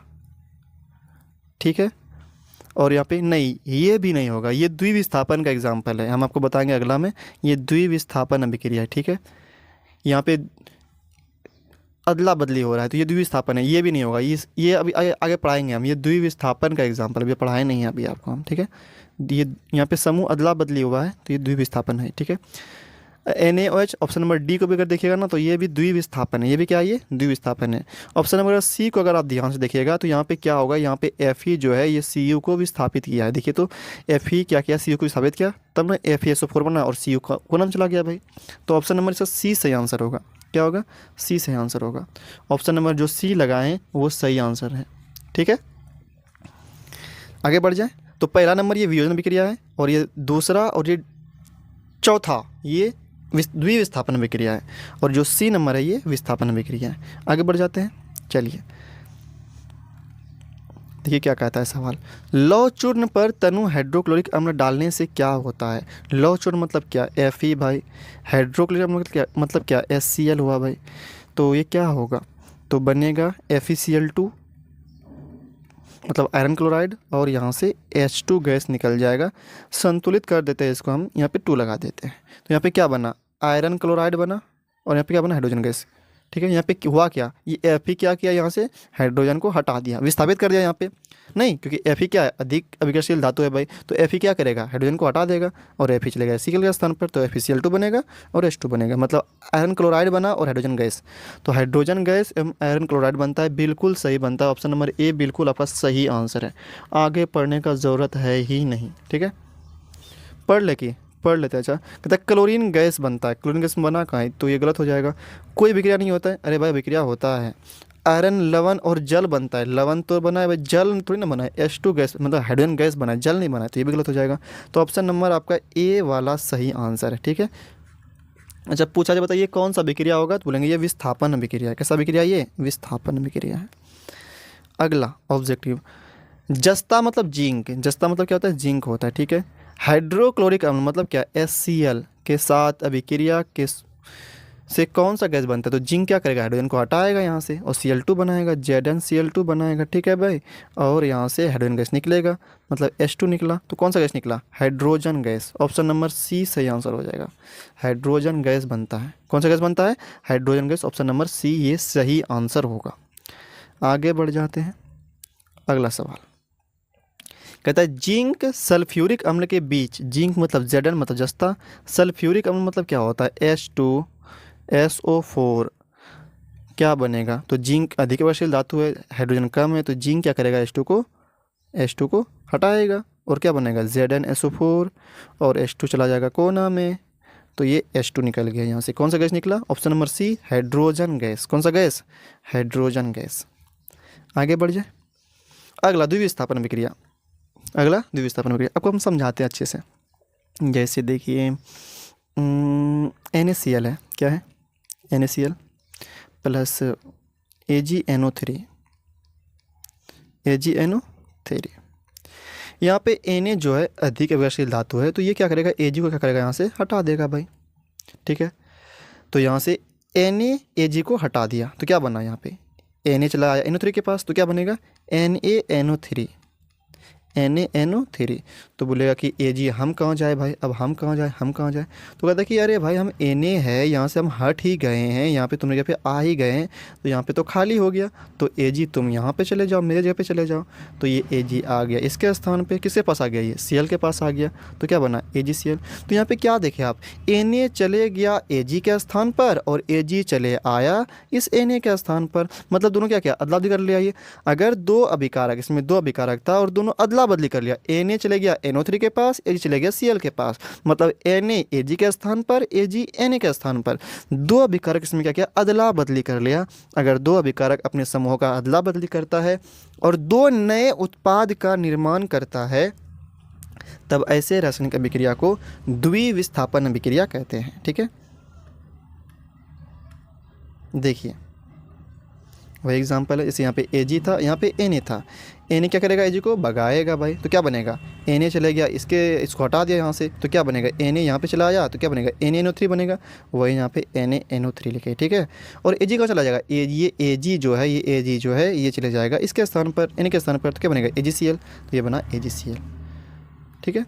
ठीक है, और यहाँ पे नहीं, ये भी नहीं होगा, ये द्विविस्थापन का एग्जाम्पल है, हम आपको बताएंगे अगला में। ये द्विविस्थापन अभिक्रिया है। ठीक है, यहाँ पे अदला बदली हो रहा है तो ये द्विविस्थापन है, ये भी नहीं होगा। ये अभी आगे पढ़ाएंगे हम, ये द्विविस्थापन का एग्जाम्पल अभी पढ़ाए नहीं है अभी आपको हम, ठीक है। ये यहाँ पे समूह अदला बदली हुआ है तो ये द्विविस्थापन है, ठीक है। NaOH ऑप्शन नंबर डी को भी अगर देखिएगा ना तो ये भी द्विविस्थापन है, ये भी क्या है, ये द्विविस्थापन है। ऑप्शन नंबर सी को अगर आप ध्यान से देखिएगा तो यहाँ पे क्या होगा, यहाँ पे Fe जो है ये Cu को विस्थापित किया है। देखिए तो Fe क्या किया, Cu को विस्थापित किया, तब ना FeSO4 बना और Cu का कोलम चला गया भाई। तो ऑप्शन नंबर इसका सी सही आंसर होगा। क्या होगा, सी सही आंसर होगा। ऑप्शन नंबर जो सी लगाएं वो सही आंसर है, ठीक है। आगे बढ़ जाए तो पहला नंबर ये वियोजन अभिक्रिया है, और ये दूसरा और ये चौथा ये द्विविस्थापन अभिक्रिया है, और जो सी नंबर है ये विस्थापन अभिक्रिया है। आगे बढ़ जाते हैं, चलिए देखिए क्या कहता है सवाल। लौह चूर्ण पर तनु हाइड्रोक्लोरिक अम्ल डालने से क्या होता है। लौह चूर्ण मतलब क्या, Fe भाई। हाइड्रोक्लोरिक अम्ल मतलब क्या HCl हुआ भाई। तो ये क्या होगा, तो बनेगा FeCl2 मतलब आयरन क्लोराइड, और यहाँ से H2 गैस निकल जाएगा। संतुलित कर देते हैं इसको हम, यहाँ पे 2 लगा देते हैं तो यहाँ पे क्या बना, आयरन क्लोराइड बना, और यहाँ पे क्या बना, हाइड्रोजन गैस, ठीक है। यहाँ पे हुआ क्या, ये Fe क्या किया, यहाँ से हाइड्रोजन को हटा दिया, विस्थापित कर दिया यहाँ पे नहीं, क्योंकि Fe क्या है, अधिक अभिक्रियाशील धातु है भाई। तो Fe क्या करेगा, हाइड्रोजन को हटा देगा और Fe चलेगा Cl के स्थान पर, तो FeCl2 बनेगा और H2 बनेगा, मतलब आयरन क्लोराइड बना और हाइड्रोजन गैस। तो हाइड्रोजन गैस एवं आयरन क्लोराइड बनता है, बिल्कुल सही बनता है। ऑप्शन नंबर ए बिल्कुल आपका सही आंसर है, आगे पढ़ने का ज़रूरत है ही नहीं, ठीक है। पढ़ लेते हैं। अच्छा कहता है क्लोरीन गैस बनता है, क्लोरीन गैस बना कहाँ है, तो ये गलत हो जाएगा। कोई विक्रिया नहीं होता है, अरे भाई विक्रिया होता है। आयरन लवण और जल बनता है, लवण तो बना है भाई, जल थोड़ी ना बना है। H2 गैस मतलब हाइड्रोजन गैस बना है, जल नहीं बना है, तो ये भी गलत हो जाएगा। तो ऑप्शन नंबर आपका ए वाला सही आंसर है, ठीक है। अच्छा पूछा जाए बताइए कौन सा विक्रिया होगा, तो बोलेंगे ये विस्थापन विक्रिया है। कैसा विक्रिया, ये विस्थापन विक्रिया है। अगला ऑब्जेक्टिव, जस्ता मतलब जिंक, जस्ता मतलब क्या होता है, जिंक होता है, ठीक है। हाइड्रोक्लोरिक अम्ल मतलब क्या, HCl के साथ अभिक्रिया के से कौन सा गैस बनता है, तो जिंक क्या करेगा, हाइड्रोजन को हटाएगा यहाँ से और Cl2 बनाएगा, ZnCl2 बनाएगा, ठीक है भाई। और यहाँ से हाइड्रोजन गैस निकलेगा, मतलब H2 निकला, तो कौन सा गैस निकला, hydrogen gas. Option number C सही आंसर हो जाएगा, हाइड्रोजन गैस बनता है। कौन सा गैस बनता है, hydrogen gas. Option number C ये सही आंसर होगा। आगे बढ़ जाते हैं, अगला सवाल कहता है जिंक सल्फ्यूरिक अम्ल के बीच, जिंक मतलब Zn मतलब जस्ता, सल्फ्यूरिक अम्ल मतलब क्या होता है, H2SO4 क्या बनेगा, तो जिंक अधिक अभिक्रियाशील धातु है, हाइड्रोजन कम है, तो जिंक क्या करेगा, H2 को हटाएगा और क्या बनेगा, ZnSO4 और H2 चला जाएगा कोना में, तो ये H2 निकल गया यहाँ से। कौन सा गैस निकला, option number C hydrogen gas. कौन सा गैस, हाइड्रोजन गैस। आगे बढ़ जाए, अगला द्विविस्थापन विक्रिया। अगला द्विविस्थापन विक्रिया आपको हम समझाते हैं अच्छे से। जैसे देखिए NaCl है, क्या है, NaCl प्लस AgNO3, यहाँ पे Na जो है अधिक अभिक्रियाशील धातु है, तो ये क्या करेगा, Ag को क्या करेगा, यहाँ से हटा देगा भाई, ठीक है। तो यहाँ से Na Ag को हटा दिया तो क्या बना, यहाँ पे Na चला आया NO3 के पास, तो क्या बनेगा NaNO3, NaNO3। तो बोलेगा कि Ag हम कहाँ जाए भाई, अब हम कहाँ जाए, तो कहता है कि अरे भाई हम Na है, यहाँ से हम हट ही गए हैं, यहाँ पे तुमने जगह पे आ ही गए हैं, तो यहाँ पे तो खाली हो गया, तो Ag तुम यहाँ पे चले जाओ, मेरे जगह पे चले जाओ। तो ये Ag आ गया इसके स्थान पे, किसके पास आ गया, ये Cl के पास आ गया, तो क्या बना AgCl। तो यहाँ पे क्या देखे आप, Na चले गया Ag के स्थान पर और Ag चले आया इस Na के स्थान पर, मतलब दोनों क्या अदला बदली कर लिया। ये अगर दो अभिकारक, इसमें 2 अभिकारक था और दोनों अदला बदली कर लिया, Na चले गया NO3 के पास, Ag चले गया Cl के पास, मतलब Na Ag के स्थान पर, Ag Na के स्थान पर। 2 अभिकारक इसमें क्या किया, अदला बदली कर लिया। अगर 2 अभिकारक अपने समूह का अदला बदली करता है और 2 नए उत्पाद का निर्माण करता है, तब ऐसे रासायनिक अभिक्रिया को द्विविस्थापन अभिक्रिया कहते हैं, ठीक है। देखिए वही एग्जाम्पल है, जैसे यहाँ पे Ag था, यहाँ पे Na था, Na क्या करेगा, Ag को भगाएगा भाई, तो क्या बनेगा, Na चले गया इसको हटा दिया यहाँ से, तो क्या बनेगा, Na यहाँ पे चला आया, तो क्या बनेगा NaNO3 बनेगा, वही यहाँ पे NaNO3 लिखे, ठीक है। और Ag कहाँ चला जाएगा, ये Ag जो है, ये चले जाएगा इसके स्थान पर, Na के स्थान पर, तो क्या बनेगा AgCl, तो ये बना AgCl, ठीक है।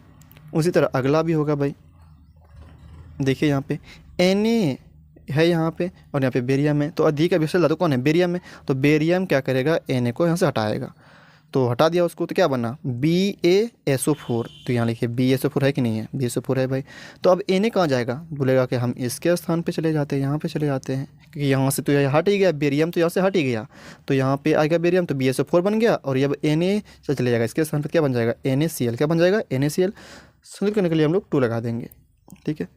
उसी तरह अगला भी होगा भाई, देखिए यहाँ पे Na है यहाँ पे और यहाँ पे बेरियम है, तो अधिक अभिक्रियाशील धातु कौन है? बेरियम है। तो बेरियम क्या करेगा? Na को यहाँ से हटाएगा, तो हटा दिया उसको, तो क्या बना? BaSO4। तो यहाँ लिखिए BaSO4 है कि नहीं है? BaSO4 है भाई। तो अब Na कहाँ जाएगा? बोलेगा कि हम इसके स्थान पे चले जाते हैं, यहाँ पे चले जाते हैं, क्योंकि यहाँ से तो यह हट ही गया, बेरियम तो यहाँ से हट ही गया, तो यहाँ पे आएगा बेरियम, तो BaSO4 बन गया, और ये अब Na से चले जाएगा, इसके स्थान पर क्या बन जाएगा? NaCl। क्या बन जाएगा? NaCl। संतुलित करने के लिए हम लोग 2 लगा देंगे, ठीक है।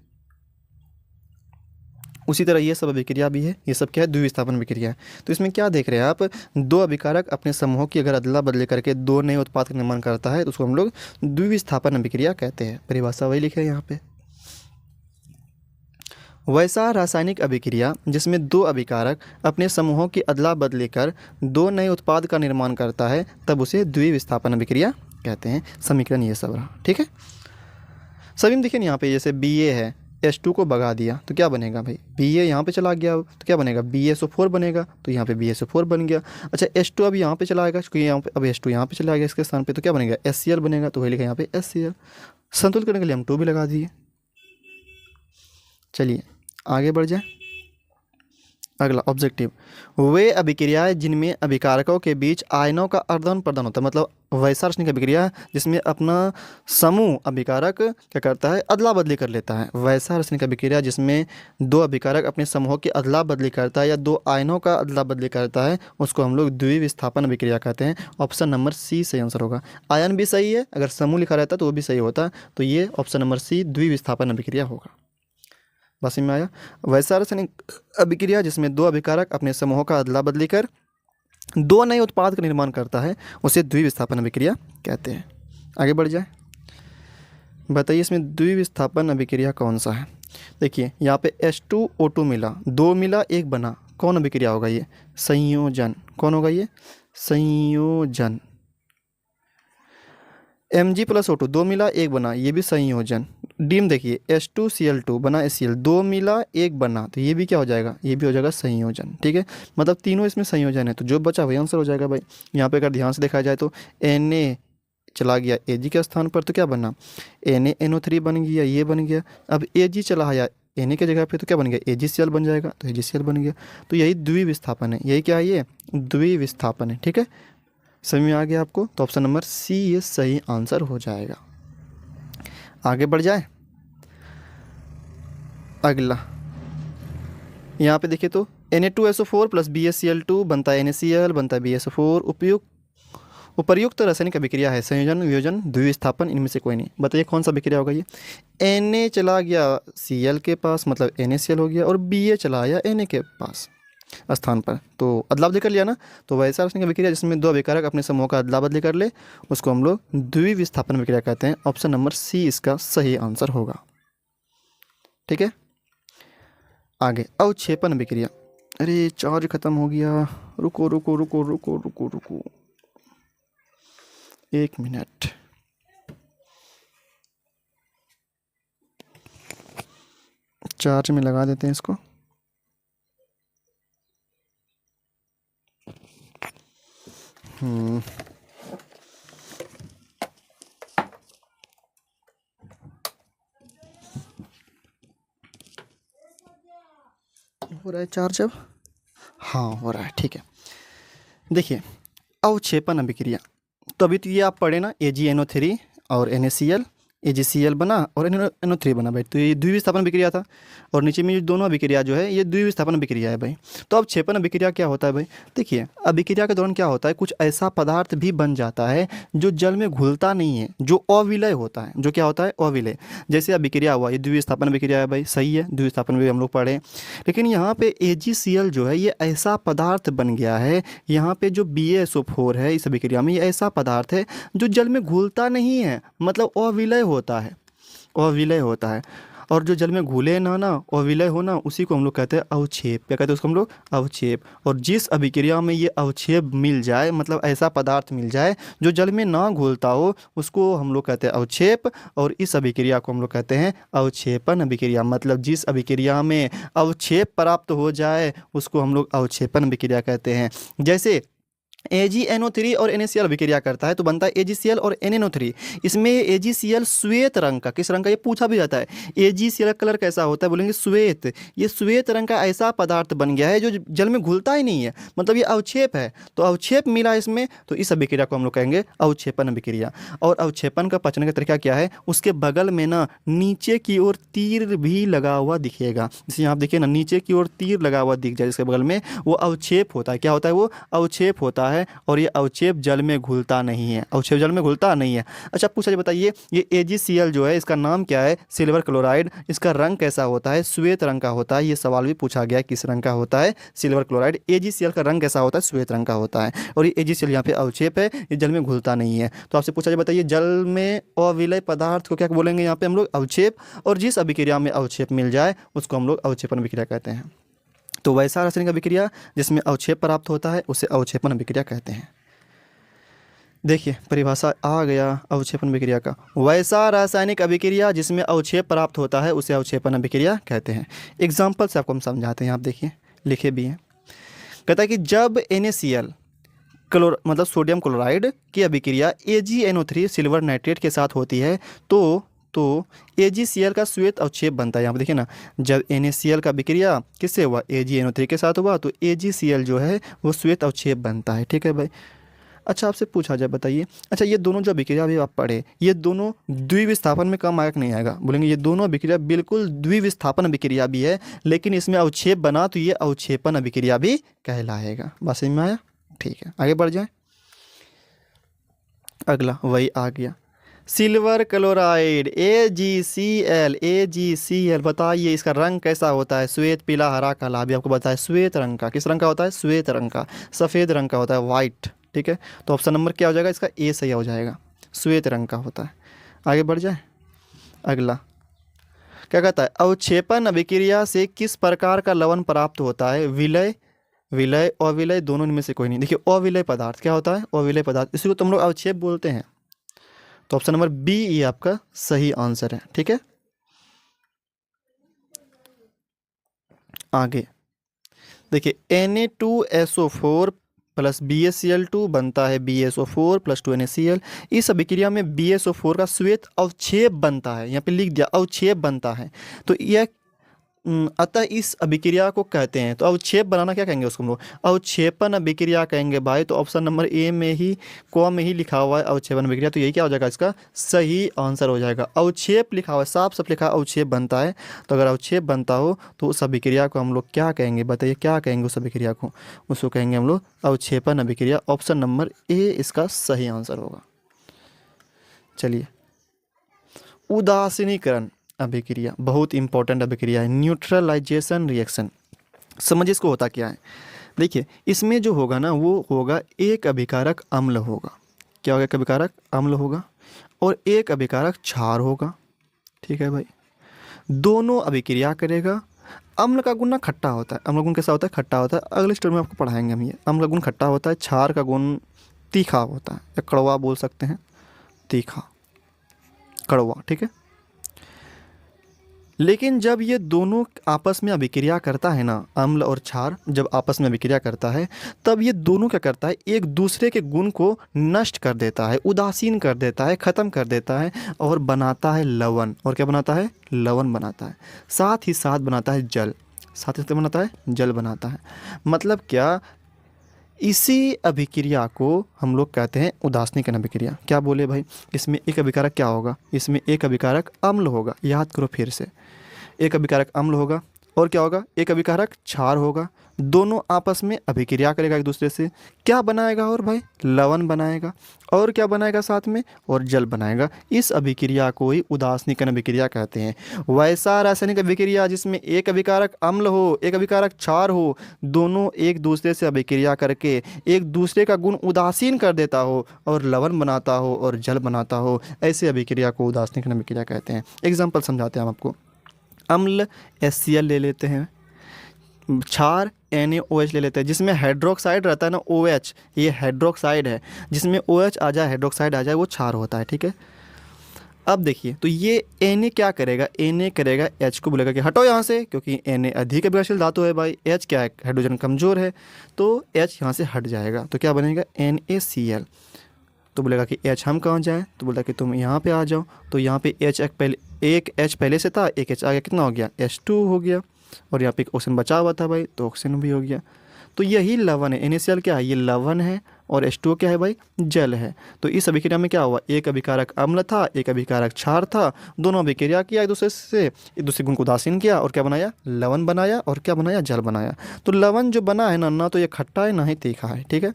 उसी तरह ये सब अभिक्रिया भी है, ये सब क्या है? द्विविस्थापन अभिक्रिया है। तो इसमें क्या देख रहे हैं आप? 2 अभिकारक अपने समूहों की अगर अदला बदली करके 2 नए उत्पाद का निर्माण करता है तो उसको हम लोग द्विविस्थापन अभिक्रिया कहते हैं। परिभाषा वही लिखे है यहाँ पे। वैसा रासायनिक अभिक्रिया जिसमें 2 अभिकारक अपने समूहों की अदला बदली कर 2 नए उत्पाद का निर्माण करता है तब उसे द्विविस्थापन अभिक्रिया कहते हैं। समीकरण ये सब रहा, ठीक है। सभी में देखिए यहाँ पे जैसे Ba है, H2 को भगा दिया तो क्या बनेगा भाई? Ba यहाँ पे चला गया तो क्या बनेगा? BaSO4 बनेगा, तो यहाँ पे BaSO4 बन गया। अच्छा H2 अब यहाँ पे चला आएगा, क्योंकि यहाँ पे अब H2 यहाँ पे चला गया इसके स्थान पे, तो क्या बनेगा? HCl बनेगा, तो वही लिखा यहाँ पे HCl। संतुलित करने के लिए हम 2 भी लगा दिए। चलिए आगे बढ़ जाए। अगला ऑब्जेक्टिव, वे अभिक्रियाएं जिनमें अभिकारकों के बीच आयनों का आदान प्रदान होता है, मतलब वैसा रासायनिक अभिक्रिया जिसमें अपना समूह अभिकारक क्या करता है? अदला बदली कर लेता है। वैसा रासायनिक अभिक्रिया जिसमें 2 अभिकारक अपने समूहों की अदला बदली करता है या 2 आयनों का अदला बदली करता है, उसको हम लोग द्विविस्थापन अभिक्रिया कहते हैं। ऑप्शन नंबर सी सही आंसर होगा। आयन भी सही है, अगर समूह लिखा रहता तो वो भी सही होता, तो ये ऑप्शन नंबर सी द्विविस्थापन अभिक्रिया होगा। बस में आया। वैसा रासायनिक अभिक्रिया जिसमें 2 अभिकारक अपने समूहों का अदला बदली कर 2 नए उत्पाद का निर्माण करता है उसे द्विविस्थापन अभिक्रिया कहते हैं। आगे बढ़ जाए। बताइए इसमें द्विविस्थापन अभिक्रिया कौन सा है? देखिए यहाँ पे H2O2 मिला, 2 मिला 1 बना, कौन अभिक्रिया होगा ये? संयोजन। कौन होगा ये? संयोजन। Mg+O2 2 मिला 1 बना, ये भी संयोजन। डीम देखिए H2Cl2 बना HCl, 2 मिला 1 बना, तो ये भी क्या हो जाएगा? ये भी हो जाएगा संयोजन, ठीक है। मतलब तीनों इसमें संयोजन है, तो जो बचा वही आंसर हो जाएगा भाई। यहाँ पे अगर ध्यान से देखा जाए तो Na चला गया Ag के स्थान पर, तो क्या बना? NaNO3 बन गया, ये बन गया। अब Ag चला आया Na की जगह पे, तो क्या बन गया? AgCl बन जाएगा, तो AgCl बन गया। तो यही द्विविस्थापन है, यही क्या है? ये द्विविस्थापन है, ठीक है। समझ में आ गया आपको? तो ऑप्शन नंबर सी ये सही आंसर हो जाएगा। आगे बढ़ जाए। अगला यहाँ पे देखिए तो Na2SO4 प्लस BaCl2 बनता है NaCl, बनता है BaSO4। उपर्युक्त रासायनिक अभिक्रिया है संयोजन, वियोजन, द्विविस्थापन, इनमें से कोई नहीं। बताइए कौन सा अभिक्रिया होगा ये? Na चला गया Cl के पास, मतलब NaCl हो गया, और Ba चला आया Na के पास स्थान पर, तो अदला बदली कर लिया ना। तो वैसा रासायनिक अभिक्रिया जिसमें 2 अभिकारक अपने समूह का अदला बदली कर ले उसको हम लोग द्विविस्थापन अभिक्रिया कहते हैं। ऑप्शन नंबर सी इसका सही आंसर होगा, ठीक है। आगे अवक्षेपण अभिक्रिया। अरे चार्ज खत्म हो गया, रुको रुको रुको रुको रुको रुको 1 मिनट। चार्ज में लगा देते हैं इसको। हो रहा है चार्ज अब? हाँ हो रहा है, ठीक है। देखिए अवक्षेपण अभिक्रिया, तो अभी तो ये आप पढ़े ना AgNO3 और NaCl, AgCl बना और NO3 बना भाई, तो ये द्विविस्थापन अभिक्रिया था। और नीचे में ये दोनों अभिक्रिया जो है ये द्विविस्थापन अभिक्रिया है भाई। तो अब अवक्षेपण अभिक्रिया क्या होता है भाई? देखिए अभिक्रिया के दौरान क्या होता है, कुछ ऐसा पदार्थ भी बन जाता है जो जल में घुलता नहीं है, जो अविलय होता है। जो क्या होता है? अविलय। जैसे अभिक्रिया हुआ, ये द्विविस्थापन अभिक्रिया है भाई, सही है, द्विविस्थापन भी हम लोग पढ़े। लेकिन यहाँ पे AgCl जो है ये ऐसा पदार्थ बन गया है, यहाँ पे जो BaSO4 है इस अभिक्रिया में, ये ऐसा पदार्थ है जो जल में घुलता नहीं है, मतलब अविलय होता है, अविलय होता है। और जो जल में घुले ना अविलय हो ना, उसी को हम लोग कहते हैं अवक्षेप। क्या कहते हैं उसको हम लोग? अवक्षेप। और जिस अभिक्रिया में ये अवक्षेप मिल जाए, मतलब ऐसा पदार्थ मिल जाए जो जल में ना घुलता हो, उसको हम लोग कहते हैं अवक्षेप। और इस अभिक्रिया को हम लोग कहते हैं अवक्षेपण अभिक्रिया। मतलब जिस अभिक्रिया में अवक्षेप प्राप्त हो जाए उसको हम लोग अवक्षेपण अभिक्रिया कहते हैं। जैसे AgNO3 और NaCl अभिक्रिया करता है तो बनता है AgCl और NNO3। इसमें AgCl श्वेत रंग का, किस रंग का, ये पूछा भी जाता है। AgCl का कलर कैसा होता है, बोलेंगे श्वेत। ये श्वेत रंग का ऐसा पदार्थ बन गया है जो जल में घुलता ही नहीं है, मतलब ये अवक्षेप है, तो अवक्षेप मिला इसमें, तो इस अभिक्रिया को हम लोग कहेंगे अवक्षेपन अभिक्रिया। और अवक्षेपन का पचने का तरीका क्या है, उसके बगल में ना नीचे की ओर तीर भी लगा हुआ दिखेगा। जैसे आप देखिए ना, नीचे की ओर तीर लगा हुआ दिख जाए जिसके बगल में, वो अवक्षेप होता है। क्या होता है, वो अवक्षेप होता है। और ये अवक्षेप जल में घुलता नहीं है, अवक्षेप जल में घुलता नहीं है। अच्छा पूछा, बताइए ये AgCl जो है इसका नाम क्या है, सिल्वर क्लोराइड। इसका रंग कैसा होता है, श्वेत रंग का होता है। ये सवाल भी पूछा गया किस रंग का होता है, सिल्वर क्लोराइड। AgCl का रंग कैसा होता है, श्वेत रंग का होता है। और ये AgCl यहाँ पे अवक्षेप है, ये जल में घुलता नहीं है। तो आपसे पूछा, बताइए जल में अविलय पदार्थ को क्या बोलेंगे, यहाँ पे हम लोग अवक्षेप। और जिस अभिक्रिया में अवक्षेप मिल जाए उसको हम लोग अवक्षेपन अभिक्रिया कहते हैं। तो वैसा रासायनिक अभिक्रिया जिसमें अवक्षेप प्राप्त होता है उसे अवक्षेपन अभिक्रिया कहते हैं। देखिए परिभाषा आ गया अवक्षेपन अभिक्रिया का। वैसा रासायनिक अभिक्रिया जिसमें अवक्षेप प्राप्त होता है उसे अवक्षेपन अभिक्रिया कहते हैं। एग्जाम्पल से आपको हम समझाते हैं, आप देखिए लिखे भी हैं। कहता है कि जब NaCl मतलब सोडियम क्लोराइड की अभिक्रिया AgNO3 सिल्वर नाइट्रेट के साथ होती है तो AgCl का श्वेत अवक्षेप बनता है। यहाँ पे देखिए ना, जब NaCl का अभिक्रिया किससे हुआ, AgNO3 के साथ हुआ, तो AgCl जो है वो श्वेत अवक्षेप बनता है। ठीक है भाई। अच्छा आपसे पूछा जाए, बताइए अच्छा ये दोनों जो अभिक्रिया भी आप पढ़े, ये दोनों द्विविस्थापन में कम आएगा कि नहीं आएगा, बोलेंगे ये दोनों अभिक्रिया बिल्कुल द्विविस्थापन अभिक्रिया भी है, लेकिन इसमें अवक्षेप बना तो ये अवक्षेपन अभिक्रिया भी कहलाएगा। बस समझ में आया, ठीक है आगे बढ़ जाए। अगला वही आ गया सिल्वर क्लोराइड AgCl। बताइए इसका रंग कैसा होता है, श्वेत पीला हरा काला। अभी आपको बताया श्वेत रंग का, किस रंग का होता है, श्वेत रंग का, सफ़ेद रंग का होता है, वाइट। ठीक है, तो ऑप्शन नंबर क्या हो जाएगा, इसका A सही हो जाएगा, श्वेत रंग का होता है। आगे बढ़ जाए। अगला क्या कहता है, अवक्षेपन अभिक्रिया से किस प्रकार का लवण प्राप्त होता है, विलय, विलय, अविलय, दोनों में से कोई नहीं। देखिए अविलय पदार्थ क्या होता है, अविलय पदार्थ, इसी को तुम लोग अवक्षेप बोलते हैं। तो ऑप्शन नंबर B ये आपका सही आंसर है। ठीक है, आगे देखिए Na2SO4 प्लस BaCl2 बनता है BaSO4 प्लस 2NaCl। इस अभिक्रिया में BaSO4 का श्वेत अवक्षेप बनता है, यहाँ पे लिख दिया अवक्षेप बनता है। तो यह अतः इस अभिक्रिया को कहते हैं, तो अवक्षेप बनाना क्या कहेंगे उसको हम लोग, अवक्षेपन अभिक्रिया कहेंगे भाई। तो ऑप्शन नंबर A में ही में ही लिखा हुआ है अवक्षेपन अभिक्रिया, तो यही क्या हो जाएगा, इसका सही आंसर हो जाएगा। अवक्षेप लिखा हुआ है, साफ साफ लिखा अवक्षेप बनता है। तो अगर अवक्षेप बनता हो तो उस अभिक्रिया को हम लोग क्या कहेंगे, बताइए क्या कहेंगे उस अभिक्रिया को, उसको कहेंगे हम लोग अवक्षेपन अभिक्रिया। ऑप्शन नंबर A इसका सही आंसर होगा। चलिए उदासीनीकरण अभिक्रिया बहुत इंपॉर्टेंट अभिक्रिया है, न्यूट्रलाइजेशन रिएक्शन। समझिए इसको होता क्या है। देखिए इसमें जो होगा ना वो होगा एक अभिकारक अम्ल होगा। क्या होगा, एक अभिकारक अम्ल होगा और एक अभिकारक क्षार होगा। ठीक है भाई, दोनों अभिक्रिया करेगा। अम्ल का गुण ना खट्टा होता है, अम्ल गुण कैसा होता है, खट्टा होता है। अगले स्टेप में आपको पढ़ाएंगे हम ये। अम्ल का गुण खट्टा होता है, क्षार का गुण तीखा होता है, या कड़वा बोल सकते हैं, तीखा कड़वा। ठीक है, लेकिन जब ये दोनों आपस में अभिक्रिया करता है ना, अम्ल और क्षार जब आपस में अभिक्रिया करता है तब ये दोनों क्या करता है, एक दूसरे के गुण को नष्ट कर देता है, उदासीन कर देता है, ख़त्म कर देता है और बनाता है लवण। और क्या बनाता है, लवण बनाता है। साथ ही साथ बनाता है जल, साथ ही साथ बनाता है जल बनाता है। मतलब क्या, इसी अभिक्रिया को हम लोग कहते हैं उदासीनीकरण अभिक्रिया। क्या बोले भाई, इसमें एक अभिकारक क्या होगा, इसमें एक अभिकारक अम्ल होगा। याद करो फिर से, एक अभिकारक अम्ल होगा और क्या होगा, एक अभिकारक क्षार होगा। दोनों आपस में अभिक्रिया करेगा एक दूसरे से, क्या बनाएगा, और भाई लवण बनाएगा। और क्या बनाएगा साथ में, और जल बनाएगा। इस अभिक्रिया को ही उदासीनीकरण अभिक्रिया कहते हैं। वैसा रासायनिक अभिक्रिया जिसमें एक अभिकारक अम्ल हो, एक अभिकारक क्षार हो, दोनों एक दूसरे से अभिक्रिया करके एक दूसरे का गुण उदासीन कर देता हो और लवण बनाता हो और जल बनाता हो, ऐसे अभिक्रिया को उदासीनीकरण अभिक्रिया कहते हैं। एग्जाम्पल समझाते हैं हम आपको। अम्ल HCl ले लेते हैं, क्षार NaOH ले लेते हैं, जिसमें हाइड्रोक्साइड रहता है ना OH, ये हाइड्रोक्साइड है, जिसमें OH आ जाए, हाइड्रोक्साइड आ जाए, वो क्षार होता है। ठीक है, अब देखिए, तो ये Na क्या करेगा, Na करेगा H को बोलेगा कि हटो यहाँ से, क्योंकि Na अधिक अभिक्रियाशील धातु है भाई, H क्या है, हाइड्रोजन कमज़ोर है, तो H यहाँ से हट जाएगा, तो क्या बनेगा NaCl। तो बोलेगा कि H हम कहाँ जाएँ, तो बोलेगा कि तुम यहाँ पे आ जाओ। तो यहाँ पे एक H पहले से था, एक H आ गया, कितना हो गया, H2 हो गया, और यहाँ पे एक ऑक्सीजन बचा हुआ था भाई, तो ऑक्सीजन भी हो गया। तो यही लवण है, NaCl क्या है, ये लवण है, और H2O क्या है भाई, जल है। तो इस अभिक्रिया में क्या हुआ, एक अभिकारक अम्ल था, एक अभिकारक क्षार था, दोनों अभिक्रिया किया एक दूसरे गुण को उदासीन किया, और क्या बनाया, लवण बनाया, और क्या बनाया, जल बनाया। तो लवण जो बना है ना तो ये खट्टा है ना ही तीखा है, ठीक है,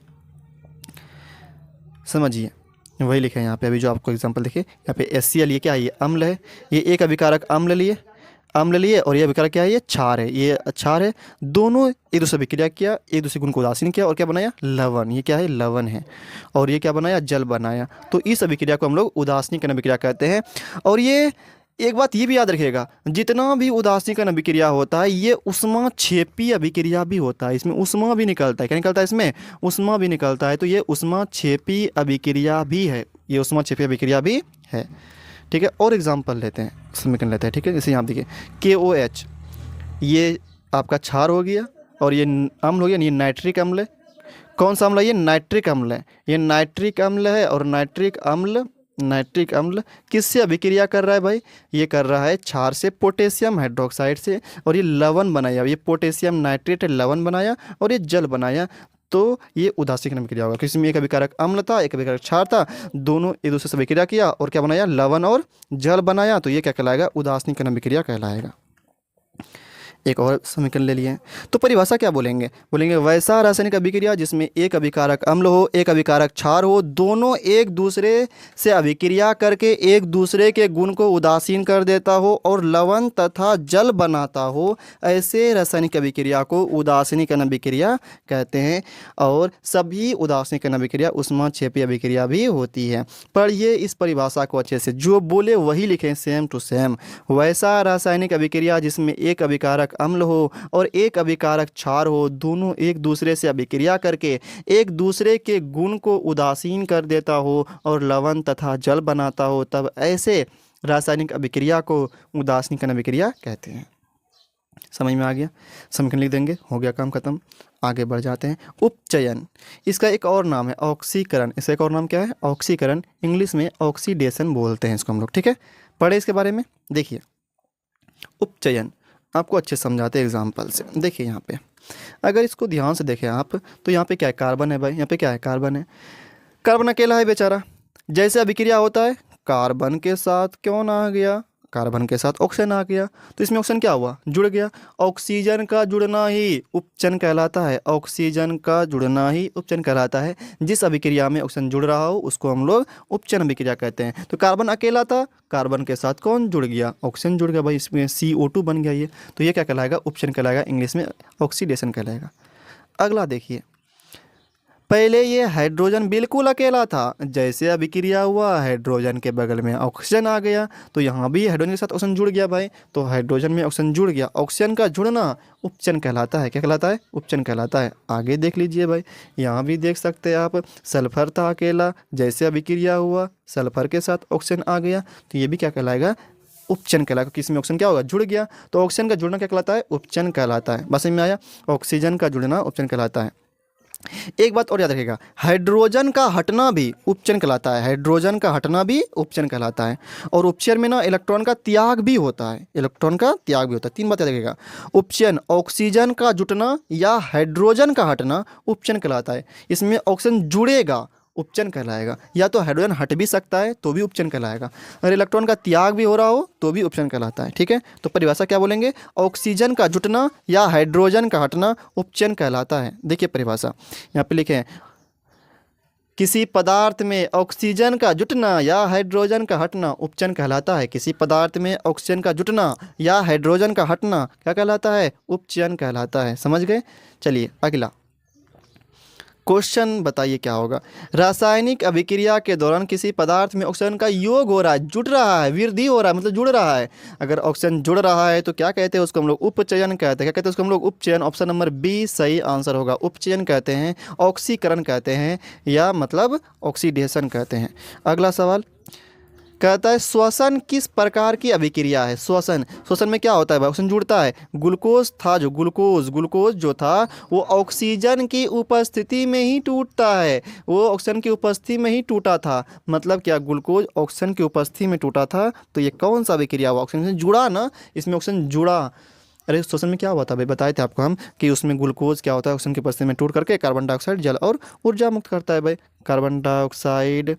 समझिए। वही लिखा है यहाँ पे, अभी जो आपको एग्जांपल देखिए यहाँ पे HCl, ये क्या है, ये अम्ल है, ये एक अभिकारक अम्ल लिए, और ये अभिकारक क्या है, ये क्षार है, ये क्षार है, दोनों एक दूसरे अभिक्रिया किया, एक दूसरे गुण को उदासीन किया, और क्या बनाया, लवण। ये क्या है, लवण है, और ये क्या बनाया, जल बनाया। तो इस अभिक्रिया को हम लोग उदासीनीकरण अभिक्रिया कहते हैं। और ये एक बात ये भी याद रखिएगा, जितना भी उदासीनीकरण अभिक्रिया होता है ये ऊष्माक्षेपी अभिक्रिया भी होता है, इसमें ऊष्मा भी निकलता है। क्या निकलता है, इसमें ऊष्मा भी निकलता है, तो ये ऊष्माक्षेपी अभिक्रिया भी है, ये ऊष्माक्षेपी अभिक्रिया भी है, ठीक है। और एग्जांपल लेते हैं, समीकरण लेते हैं, ठीक है। जैसे यहाँ देखिए KOH, ये आपका क्षार हो गया, और ये अम्ल हो गया, ये नाइट्रिक अम्ल है। कौन सा अम्ल है, ये नाइट्रिक अम्ल है, ये नाइट्रिक अम्ल है। और नाइट्रिक अम्ल किससे अभिक्रिया कर रहा है भाई, ये कर रहा है क्षार से, पोटेशियम हाइड्रोक्साइड से, और ये लवण बनाया, ये पोटेशियम नाइट्रेट लवण बनाया, और ये जल बनाया। तो ये उदासीनीकरण अभिक्रिया होगा, किसी में एक अभिकारक अम्ल था, एक अभिकारक क्षार था, दोनों एक दूसरे से अभिक्रिया किया, और क्या बनाया, लवण और जल बनाया। तो ये क्या कहलाएगा, उदासीनीकरण अभिक्रिया कहलाएगा। एक और समीकरण ले लिए, तो परिभाषा क्या बोलेंगे, वैसा रासायनिक अभिक्रिया जिसमें एक अभिकारक अम्ल हो, एक अभिकारक क्षार हो, दोनों एक दूसरे से अभिक्रिया करके एक दूसरे के गुण को उदासीन कर देता हो और लवण तथा जल बनाता हो, ऐसे रासायनिक अभिक्रिया को उदासीनीकरण अभिक्रिया कहते हैं। और सभी उदासीनीकरण अभिक्रिया ऊष्माक्षेपी अभिक्रिया भी होती है। पढ़िए इस परिभाषा को अच्छे से, जो बोले वही लिखें, सेम टू सेम। वैसा रासायनिक अभिक्रिया जिसमें एक अभिकारक अम्ल हो और एक अभिकारक क्षार हो, दोनों एक दूसरे से अभिक्रिया करके एक दूसरे के गुण को उदासीन कर देता हो और लवण तथा जल बनाता हो, तब ऐसे रासायनिक अभिक्रिया को उदासीनीकरण अभिक्रिया कहते हैं। समझ में आ गया, समीकरण लिख देंगे, हो गया काम खत्म। आगे बढ़ जाते हैं। उपचयन, इसका एक और नाम है ऑक्सीकरण। इसका एक और नाम क्या है, ऑक्सीकरण। इंग्लिश में ऑक्सीडेशन बोलते हैं इसको हम लोग, ठीक है। पढ़े इसके बारे में, देखिए उपचयन आपको अच्छे समझाते हैं एग्जाम्पल से। देखिए यहाँ पे अगर इसको ध्यान से देखें आप, तो यहाँ पे क्या है, कार्बन है भाई, यहाँ पे क्या है, कार्बन है। कार्बन अकेला है बेचारा, जैसे अभिक्रिया होता है कार्बन के साथ कौन आ गया, कार्बन के साथ ऑक्सीजन आ गया, तो इसमें ऑक्सीजन क्या हुआ, जुड़ गया। ऑक्सीजन का जुड़ना ही उपचयन कहलाता है, ऑक्सीजन का जुड़ना ही उपचयन कहलाता है। जिस अभिक्रिया में ऑक्सीजन जुड़ रहा हो उसको हम लोग उपचयन अभिक्रिया कहते हैं। तो कार्बन अकेला था, कार्बन के साथ कौन जुड़ गया, ऑक्सीजन जुड़ गया भाई, इसमें CO2 बन गया ये, तो ये क्या कहलाएगा, उपचयन कहलाएगा, इंग्लिश में ऑक्सीडेशन कहलाएगा। अगला देखिए, पहले ये हाइड्रोजन बिल्कुल अकेला था, जैसे अभिक्रिया हुआ हाइड्रोजन के बगल में ऑक्सीजन आ गया, तो यहाँ भी हाइड्रोजन के साथ ऑक्सीजन जुड़ गया भाई, तो हाइड्रोजन में ऑक्सीजन जुड़ गया, ऑक्सीजन का जुड़ना उपचयन कहलाता है। क्या कहलाता है, उपचयन कहलाता है। आगे देख लीजिए भाई, यहाँ भी देख सकते हैं आप, सल्फर था अकेला, जैसे अभिक्रिया हुआ सल्फर के साथ ऑक्सीजन आ गया, तो ये भी क्या कहलाएगा, उपचयन कहलाएगा। किसमें ऑक्सीजन क्या होगा, जुड़ गया, तो ऑक्सीजन का जुड़ना क्या कहलाता है, उपचयन कहलाता है। बस समझ में आया, ऑक्सीजन का जुड़ना उपचयन कहलाता है। एक बात और याद रखिएगा, हाइड्रोजन का हटना भी उपचयन कहलाता है, हाइड्रोजन का हटना भी उपचयन कहलाता है। और उपचयन में ना इलेक्ट्रॉन का त्याग भी होता है, इलेक्ट्रॉन का त्याग भी होता है। तीन बात याद रखिएगा, उपचयन ऑक्सीजन का जुटना या हाइड्रोजन का हटना उपचयन कहलाता है। इसमें ऑक्सीजन जुड़ेगा उपचयन कहलाएगा, या तो हाइड्रोजन हट भी सकता है तो भी उपचयन कहलाएगा, अगर इलेक्ट्रॉन का त्याग भी हो रहा हो तो भी उपचयन कहलाता है, ठीक है। तो परिभाषा क्या बोलेंगे, ऑक्सीजन का जुटना या हाइड्रोजन का हटना उपचयन कहलाता है। देखिए परिभाषा यहाँ पे लिखे हैं, किसी पदार्थ में ऑक्सीजन का जुटना या हाइड्रोजन का हटना उपचयन कहलाता है। किसी पदार्थ में ऑक्सीजन का जुटना या हाइड्रोजन का हटना क्या कहलाता है, उपचयन कहलाता है। समझ गए। चलिए अगला क्वेश्चन बताइए क्या होगा, रासायनिक अभिक्रिया के दौरान किसी पदार्थ में ऑक्सीजन का योग हो रहा है, जुड़ रहा है, वृद्धि हो रहा है, मतलब जुड़ रहा है। अगर ऑक्सीजन जुड़ रहा है तो क्या कहते हैं उसको हम लोग उपचयन कहते हैं। क्या कहते हैं उसको हम लोग उपचयन। ऑप्शन नंबर बी सही आंसर होगा, उपचयन कहते हैं, ऑक्सीकरण कहते हैं, या मतलब ऑक्सीडेशन कहते हैं। अगला सवाल, कहता है श्वसन किस प्रकार की अभिक्रिया है। श्वसन, श्वसन में क्या होता है भाई, ऑक्सीजन जुड़ता है। ग्लूकोज था जो ग्लूकोज जो था वो ऑक्सीजन की उपस्थिति में ही टूटता है, वो ऑक्सीजन की उपस्थिति में ही टूटा था। मतलब क्या, ग्लूकोज ऑक्सीजन की उपस्थिति में टूटा था। तो ये कौन सा अभिक्रिया हुआ, ऑक्सीजन से जुड़ा ना, इसमें ऑक्सीजन जुड़ा। अरे श्वसन में क्या हुआ था भाई, बताए थे आपको हम कि उसमें ग्लूकोज क्या होता है, ऑक्सीजन की उपस्थिति में टूट करके कार्बन डाइऑक्साइड, जल और ऊर्जा मुक्त करता है भाई। कार्बन डाइऑक्साइड,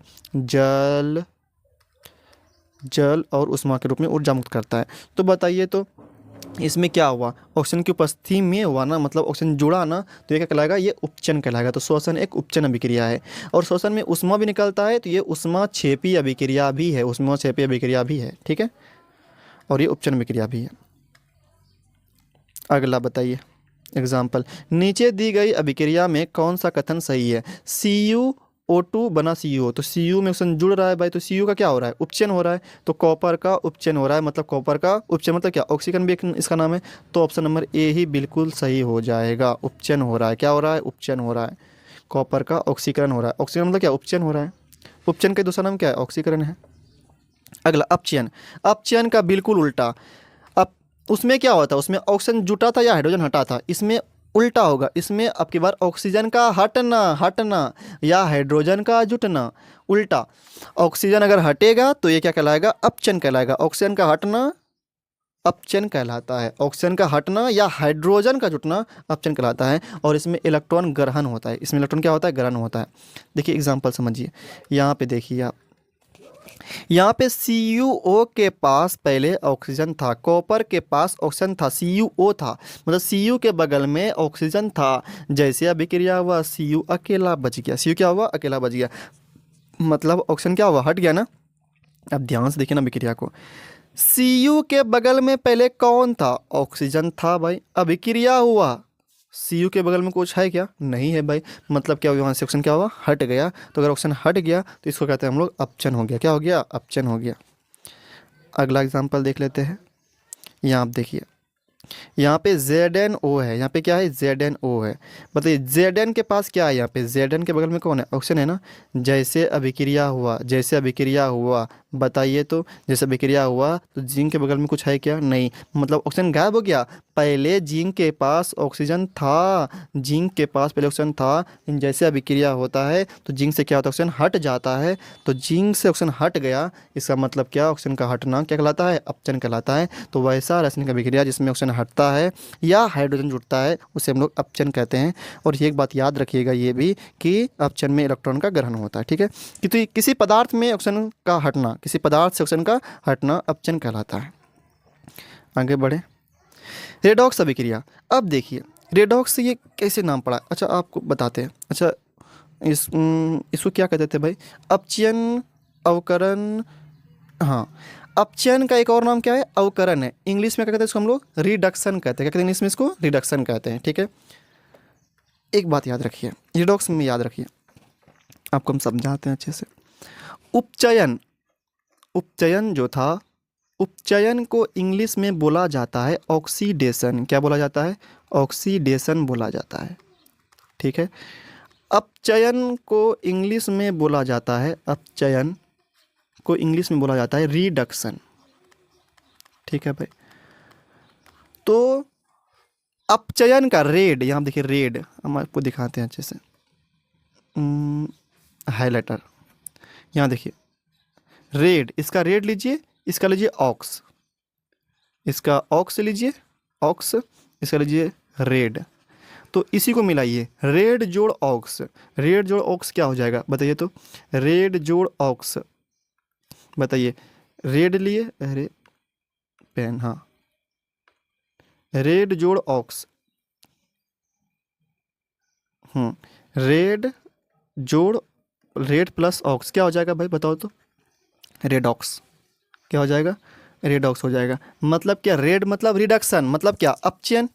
जल और उष्मा के रूप में ऊर्जा मुक्त करता है। तो बताइए, तो इसमें क्या हुआ, ऑक्सीजन की उपस्थिति में हुआ ना, मतलब ऑक्सीजन जुड़ा ना, तो ये क्या कहलाएगा, ये उपचयन कहलाएगा। तो श्वसन एक उपचयन अभिक्रिया है। और श्वसन में उष्मा भी निकलता है, तो ये उष्माक्षेपी अभिक्रिया भी है, उष्माक्षेपी अभिक्रिया भी है, ठीक है। और ये उपचयन अभिक्रिया भी है। अगला बताइए एग्जाम्पल, नीचे दी गई अभिक्रिया में कौन सा कथन सही है। CuO2 बना Cu, तो Cu में ऑक्सीजन जुड़ रहा है भाई, तो Cu का क्या हो रहा है, उपचयन हो रहा है। तो कॉपर का उपचयन हो रहा है, मतलब कॉपर का उपचयन मतलब क्या, ऑक्सीजन भी इसका नाम है। तो ऑप्शन नंबर ए ही बिल्कुल सही हो जाएगा। उपचयन हो रहा है, क्या हो रहा है, उपचयन हो रहा है। कॉपर का ऑक्सीकरण हो रहा है, ऑक्सीकरण मतलब क्या, उपचयन हो रहा है। उपचयन का दूसरा नाम क्या है, ऑक्सीकरण है। अगला अपचयन, अपचयन का बिल्कुल उल्टा। अब उसमें क्या होता है, उसमें ऑक्सीजन जुटा था या हाइड्रोजन हटा था, इसमें उल्टा होगा। इसमें अब की बार ऑक्सीजन का हटना या हाइड्रोजन का जुटना, उल्टा। ऑक्सीजन अगर हटेगा तो ये क्या कहलाएगा, अपचयन कहलाएगा। ऑक्सीजन का हटना अपचयन कहलाता है, ऑक्सीजन का हटना या हाइड्रोजन का जुटना अपचयन कहलाता है। और इसमें इलेक्ट्रॉन ग्रहण होता है, इसमें इलेक्ट्रॉन क्या होता है, ग्रहण होता है। देखिए एग्जाम्पल समझिए, यहाँ पे देखिए आप, यहाँ पे CuO के पास पहले ऑक्सीजन था, कॉपर के पास ऑक्सीजन था, CuO था, मतलब Cu के बगल में ऑक्सीजन था। जैसे अभिक्रिया हुआ Cu अकेला बच गया, Cu क्या हुआ, अकेला बच गया, मतलब ऑक्सीजन क्या हुआ, हट गया ना। अब ध्यान से देखिए ना अभिक्रिया को, Cu के बगल में पहले कौन था, ऑक्सीजन था भाई, अभिक्रिया हुआ, Cu के बगल में कुछ है क्या, नहीं है भाई, मतलब क्या हुआ, वहाँ से ऑक्सीजन क्या हुआ, हट गया। तो अगर ऑक्सीजन हट गया तो इसको कहते हैं हम लोग अपचयन हो गया। क्या हो गया, अपचयन हो गया। अगला एग्जाम्पल देख लेते हैं। यहाँ आप देखिए, यहाँ पे ZnO है, यहाँ पे क्या है, ZnO है। बताइए Zn के पास क्या है, यहाँ पे Zn के बगल में कौन है, ऑक्सीजन है ना। जैसे अभिक्रिया हुआ बताइए, तो जैसे अभिक्रिया हुआ तो जिंक के बगल में कुछ है क्या, नहीं, मतलब ऑक्सीजन गायब हो गया। पहले जिंक के पास ऑक्सीजन था, जिंक के पास पहले ऑक्सीजन था, लेकिन जैसे अभिक्रिया होता है तो जिंक से क्या होता है, ऑक्सीजन हट जाता है। तो जिंक से ऑक्सीजन हट गया, इसका मतलब क्या, ऑक्सीजन का हटना क्या कहलाता है, अपचयन कहलाता है। तो वैसा रासायनिक अभिक्रिया जिसमें ऑक्सीजन हटता है या हाइड्रोजन जुड़ता है उसे हम लोग अपचयन कहते हैं। और ये एक बात याद रखिएगा ये भी कि अपचयन में इलेक्ट्रॉन का ग्रहण होता है, ठीक है। कि तो किसी पदार्थ में ऑक्सीजन का हटना, किसी पदार्थ से ऑक्सीजन का हटना अपचयन कहलाता है। आगे बढ़े, रेडॉक्स अभिक्रिया। अब देखिए रेडॉक्स से ये कैसे नाम पड़ा, अच्छा आपको बताते हैं। अच्छा इसको क्या कहते थे भाई, अपचयन, अवकरण। हाँ, अपचयन का एक और नाम क्या है, अवकरण है। इंग्लिश में क्या कहते हैं इसको, हम लोग रिडक्शन कहते हैं। क्या कहते हैं इंग्लिश में इसको, रिडक्शन कहते हैं, ठीक है। एक बात याद रखिए, रिडॉक्स में याद रखिए, आपको हम समझाते हैं अच्छे से। उपचयन, उपचयन जो था, उपचयन को इंग्लिश में बोला जाता है ऑक्सीडेशन। क्या बोला जाता है, ऑक्सीडेशन बोला जाता है, ठीक है। अपचयन को इंग्लिश में बोला जाता है, अपचयन को इंग्लिश में बोला जाता है रिडक्शन, ठीक है भाई। तो अपचयन का रेड, यहाँ देखिए रेड, हम आपको दिखाते हैं अच्छे से, हाइलाइटर। यहाँ देखिए रेड, इसका रेड लीजिए, इसका लीजिए ऑक्स, इसका ऑक्स लीजिए, ऑक्स, इसका लीजिए रेड। तो इसी को मिलाइए, रेड जोड़ ऑक्स, रेड जोड़ ऑक्स क्या हो जाएगा बताइए, तो रेड जोड़ ऑक्स, बताइए। रेड लिए, अरे पेन, हाँ, रेड जोड़ ऑक्स, रेड जोड़, रेड प्लस ऑक्स क्या हो जाएगा भाई बताओ तो, रेडॉक्स। क्या हो जाएगा, रेडॉक्स हो जाएगा। मतलब क्या, रेड मतलब रिडक्शन, मतलब क्या, अपचयन,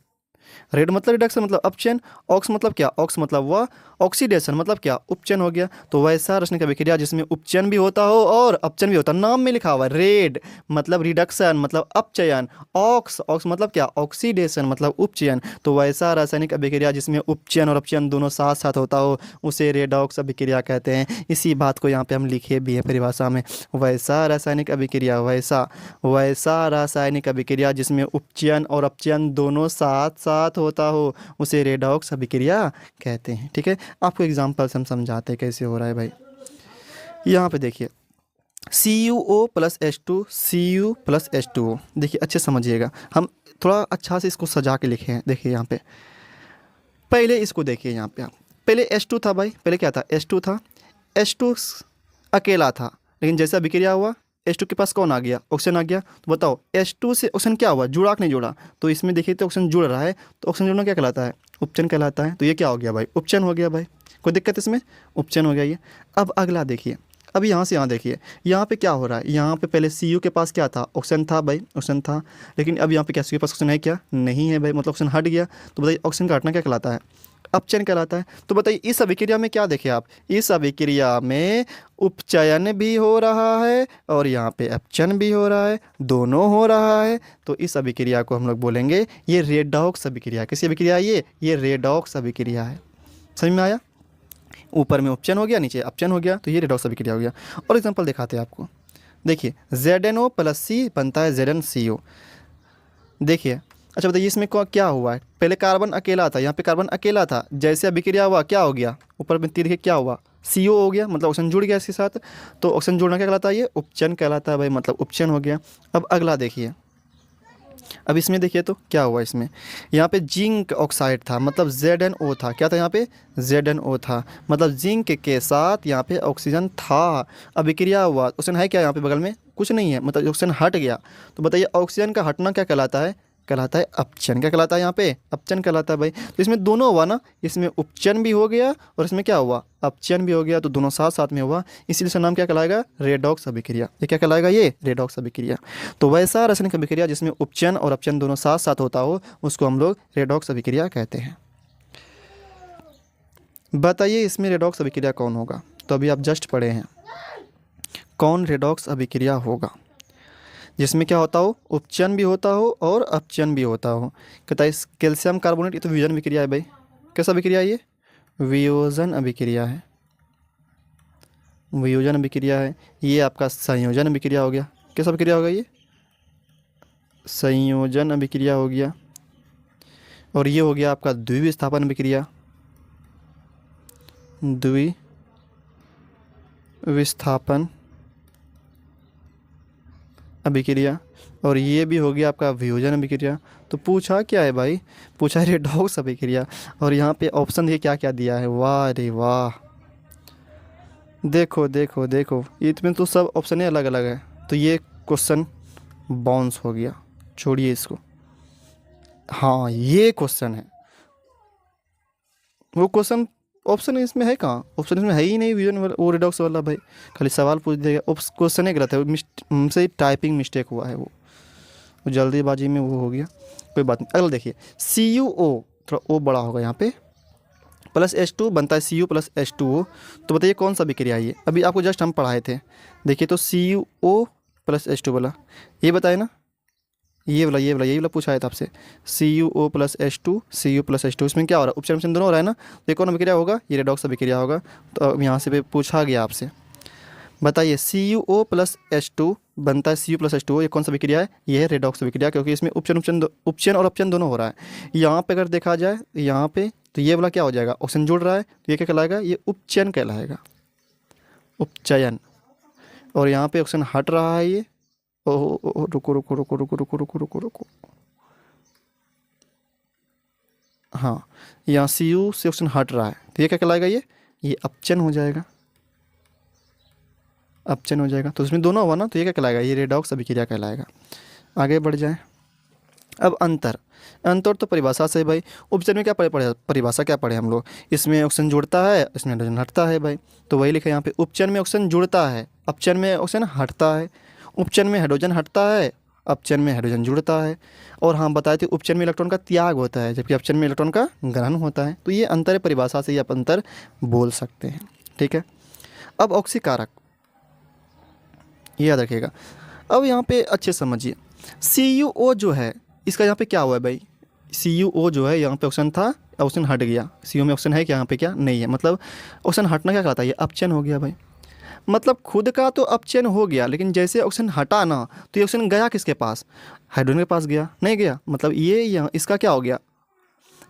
रेड मतलब रिडक्शन मतलब अपचयन, ऑक्स मतलब क्या, ऑक्स मतलब वह, ऑक्सीडेशन मतलब क्या, उपचयन हो गया। तो वैसा रासायनिक अभिक्रिया जिसमें उपचयन भी होता हो और अपचयन भी होता हो, नाम में लिखा हुआ है रेड मतलब रिडक्शन मतलब अपचयन, ऑक्स ऑक्स मतलब क्या, ऑक्सीडेशन मतलब उपचयन। तो वैसा रासायनिक अभिक्रिया जिसमें उपचयन और अपचयन दोनों साथ साथ होता हो उसे रेडॉक्स अभिक्रिया कहते हैं। इसी बात को यहाँ पे हम लिखे भी है परिभाषा में, वैसा रासायनिक अभिक्रिया, वैसा रासायनिक अभिक्रिया जिसमें उपचयन और अपचयन दोनों साथ साथ होता हो उसे रेडॉक्स अभिक्रिया कहते हैं। ठीक है, आपको एग्जांपल से हम समझाते हैं कैसे हो रहा है भाई। यहाँ पे देखिए CuO plus H2 Cu plus H2O, देखिए अच्छे समझिएगा, हम थोड़ा अच्छा से इसको सजा के लिखे हैं। देखिए यहाँ पे पहले इसको देखिए, यहाँ पे आप पहले H2 था भाई, पहले क्या था, H2 था, H2 अकेला था, लेकिन जैसा अभिक्रिया हुआ H2 के पास कौन आ गया, ऑक्सीजन आ गया। तो बताओ H2 से ऑक्सीजन क्या हुआ, जुड़ा कि नहीं जुड़ा। तो इसमें देखिए तो ऑक्सीजन जुड़ रहा है, तो ऑक्सीजन जुड़ना क्या कहलाता है, उपचयन कहलाता है। तो ये क्या हो गया भाई, उपचयन हो गया भाई, कोई दिक्कत इसमें, उपचयन हो गया ये। अब अगला देखिए, अब यहाँ से यहाँ देखिए, यहाँ पे क्या हो रहा है, यहाँ पे पहले Cu के पास क्या था, ऑक्सीजन था भाई, ऑक्सीजन था, लेकिन अब यहाँ पे क्या Cu के पास ऑक्सीजन है क्या, नहीं है भाई, मतलब ऑक्सीजन हट गया। तो बताइए ऑक्सीजन का हटना क्या कहलाता है, अपचयन कहलाता है। तो बताइए इस अभिक्रिया में क्या देखें आप, इस अभिक्रिया में उपचयन भी हो रहा है और यहाँ पे अपचयन भी हो रहा है, दोनों हो रहा है। तो इस अभिक्रिया को हम लोग बोलेंगे ये रेडॉक्स अभिक्रिया। किसी अभिक्रिया ये रेडॉक्स अभिक्रिया है। समझ में आया, ऊपर में उपचयन हो गया, नीचे अपचयन हो गया, तो ये रेडॉक्स अभिक्रिया हो गया। और एग्जांपल दिखाते हैं आपको, देखिए ZnO प्लस C बनता है ZnCO। देखिए अच्छा बताइए इसमें क्या हुआ है, पहले कार्बन अकेला था, यहाँ पे कार्बन अकेला था, जैसे अभिक्रिया हुआ क्या हो गया, ऊपर में तीर देखिए क्या हुआ, CO हो गया, मतलब ऑक्सीजन जुड़ गया इसके साथ। तो ऑक्सीजन जुड़ना क्या कहलाता है, ये उपचयन कहलाता है भाई, मतलब उपचयन हो गया। अब अगला देखिए, अब इसमें देखिए तो क्या हुआ, इसमें यहाँ पे जिंक ऑक्साइड था, मतलब ZnO था, क्या था यहाँ पे, ZnO था, मतलब जिंक के साथ यहाँ पे ऑक्सीजन था, अभिक्रिया हुआ, ऑक्सीजन है क्या यहाँ पे बगल में, कुछ नहीं है, मतलब ऑक्सीजन हट गया। तो बताइए ऑक्सीजन का हटना क्या कहलाता है, कहलाता है अपचयन। क्या कहलाता है यहाँ पे, अपचयन कहलाता है भाई। तो इसमें दोनों हुआ ना, इसमें उपचयन भी हो गया और इसमें क्या हुआ, अपचयन भी हो गया, तो दोनों साथ साथ में हुआ, इसीलिए इसका नाम क्या कहलाएगा, रेडॉक्स अभिक्रिया। ये क्या कहलाएगा, ये रेडॉक्स अभिक्रिया। तो वैसा रासायनिक अभिक्रिया जिसमें उपचयन और अपचयन दोनों साथ साथ होता हो उसको हम लोग रेडॉक्स अभिक्रिया कहते हैं। बताइए इसमें रेडॉक्स अभिक्रिया कौन होगा, तो अभी आप जस्ट पढ़े हैं, कौन रेडॉक्स अभिक्रिया होगा जिसमें क्या होता हो, उपचयन भी होता हो और अपचयन भी होता हो। कहता है कैल्शियम कार्बोनेट, ये तो वियोजन अभिक्रिया है भाई। कैसा अभिक्रिया है ये, वियोजन अभिक्रिया है, वियोजन अभिक्रिया है। ये आपका संयोजन अभिक्रिया हो गया, कैसा अभिक्रिया होगा ये, संयोजन अभिक्रिया हो गया। और ये हो गया आपका द्विविस्थापन अभिक्रिया, द्विविस्थापन अभिक्रिया। और ये भी हो गया आपका वियोजन अभिक्रिया। तो पूछा क्या है भाई, पूछा है रेडॉक्स अभिक्रिया। और यहाँ पे ऑप्शन देखिए क्या क्या दिया है, वाह रे वाह, देखो देखो देखो, इसमें तो सब ऑप्शन ही अलग अलग है। तो ये क्वेश्चन बाउंस हो गया, छोड़िए इसको। हाँ ये क्वेश्चन है, वो क्वेश्चन ऑप्शन इसमें है कहाँ, ऑप्शन इसमें है ही नहीं, विजन वाला वो रेडॉक्स वाला भाई, खाली सवाल पूछ देगा, क्वेश्चन ही गलत है, हमसे टाइपिंग मिस्टेक हुआ है, वो जल्दीबाजी में वो हो गया, कोई बात नहीं। अगला देखिए CuO, थोड़ा ओ बड़ा होगा यहाँ पे, प्लस H2 बनता है Cu प्लस H2O। तो बताइए कौन सा अभिक्रिया है ये, अभी आपको जस्ट हम पढ़ाए थे। देखिए तो CuO प्लस H2 वाला, ये बताए ना, ये वाला यही वाला पूछा है था आपसे, CuO plus H2, Cu plus H2, इसमें क्या हो रहा है, उपचयन दोनों हो रहा है ना। तो ये कौन अभिक्रिया होगा, ये रेडॉक्स अभिक्रिया होगा। तो अब यहाँ से भी पूछा गया आपसे, बताइए CuO प्लस H2 बनता है Cu प्लस H2O, ये कौन सा अभिक्रिया है, ये है रेडॉक्स अभिक्रिया, क्योंकि इसमें उपचयन और अपचयन दोनों हो रहा है। यहाँ पे अगर देखा जाए यहाँ पे, तो ये वाला क्या हो जाएगा, ऑक्सीजन जुड़ रहा है, तो ये क्या कहलाएगा, ये उपचयन कहलाएगा, उपचयन। और यहाँ पे ऑक्सीजन हट रहा है, ये ओह रुको रुको रुको रुको रुको रुको रुको रुको, हाँ यहाँ Cu से ऑक्सीजन हट रहा है, तो ये क्या कहलाएगा, ये अपचयन हो जाएगा, अपचयन हो जाएगा। तो इसमें दोनों हुआ ना, तो ये क्या कहलाएगा, ये रेडॉक्स अभिक्रिया कहलाएगा। आगे बढ़ जाए, अब अंतर तो परिभाषा से भाई, उपचयन में क्या पढ़े परिभाषा क्या पढ़े हम लोग, इसमें ऑक्सीजन जुड़ता है, इसमें हाइड्रोजन हटता है भाई। तो वही लिखा है यहाँ पे, उपचयन में ऑक्सीजन जुड़ता है, अपचयन में ऑक्सीजन हटता है। उपचयन में हाइड्रोजन हटता है, अपचयन में हाइड्रोजन जुड़ता है, और हम बताए थे उपचयन में इलेक्ट्रॉन का त्याग होता है जबकि अपचयन में इलेक्ट्रॉन का ग्रहण होता है। तो ये अंतर परिभाषा से ये आप अंतर बोल सकते हैं, ठीक है। अब ऑक्सीकारक, ये याद रखिएगा। अब यहाँ पे अच्छे समझिए, CuO जो है इसका यहाँ पे क्या हुआ है भाई, CuO जो है यहाँ पे ऑक्सीजन था, ऑक्सीजन हट गया, CO में ऑक्सीजन है क्या, यहाँ पे क्या नहीं है, मतलब ऑक्सीजन हटना क्या कहता है, ये अपचयन हो गया भाई। मतलब खुद का तो अपचयन हो गया, लेकिन जैसे ऑक्सीजन हटा ना तो ये ऑक्सीजन गया किसके पास, हाइड्रोजन के पास गया, नहीं गया, मतलब ये यहाँ इसका क्या हो गया,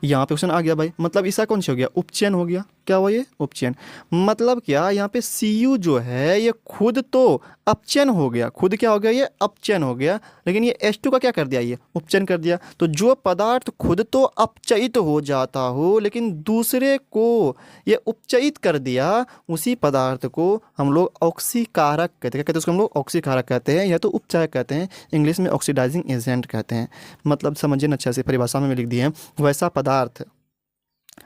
यहाँ पे ऑप्शन आ गया भाई, मतलब इसका कौन सा हो गया, उपचयन हो गया। क्या हुआ ये, उपचयन। मतलब क्या, यहाँ पे Cu जो है ये खुद तो अपचयन हो गया, खुद क्या हो गया, ये अपचयन हो गया, लेकिन ये H2 का क्या कर दिया, ये उपचयन कर दिया। तो जो पदार्थ खुद तो अपचयित हो जाता हो लेकिन दूसरे को ये उपचयित कर दिया, उसी पदार्थ को हम लोग ऑक्सीकारक कहते हैं। क्या कहते हैं उसको हम लोग, ऑक्सीकारक कहते हैं या तो उपचायक कहते हैं, इंग्लिश में ऑक्सीडाइजिंग एजेंट कहते हैं। मतलब समझिए ना अच्छे से, परिभाषा में लिख दिए हैं, वैसा पदार्थ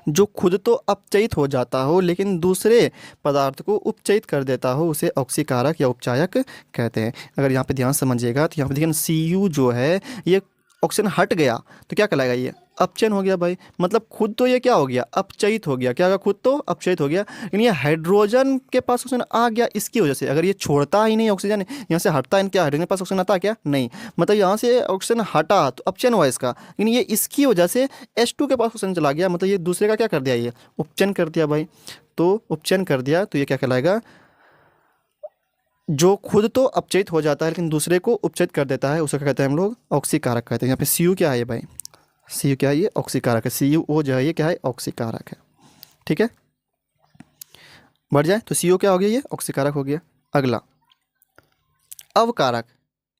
जो खुद तो अपचयित हो जाता हो लेकिन दूसरे पदार्थ को उपचयित कर देता हो, उसे ऑक्सीकारक या उपचायक कहते हैं। अगर यहाँ पे ध्यान समझिएगा तो यहाँ पे देखिए Cu जो है ये ऑक्सीजन हट गया तो क्या कहलाएगा, ये अपचयन हो गया भाई। मतलब खुद तो ये क्या हो गया, अपचयित हो गया, क्या होगा, खुद तो अपचयित हो गया, लेकिन ये हाइड्रोजन के पास ऑक्सीजन आ गया इसकी वजह से। अगर ये छोड़ता ही नहीं ऑक्सीजन, यहाँ से हटता है, क्या हाइड्रोजन के पास ऑक्सीजन आता क्या, नहीं, मतलब यहाँ से ऑक्सीजन हटा तो अपचयन हुआ इसका, लेकिन ये इसकी वजह से H2 के पास ऑक्सीजन चला गया, मतलब ये दूसरे का क्या कर दिया, ये उपचयन कर दिया भाई। तो उपचयन कर दिया तो ये क्या कहलाएगा, जो खुद तो अपचयित हो जाता है लेकिन दूसरे को उपचयित कर देता है, उसे क्या कहते हैं हम लोग, ऑक्सीकारक कहते हैं। यहाँ पे Cu क्या है भाई, Cu क्या है, ये ऑक्सीकारक है। CuO जो है ये क्या है, ऑक्सीकारक है, ठीक है। बढ़ जाए तो CO क्या हो गया, ये ऑक्सीकारक हो गया। अगला अवकारक,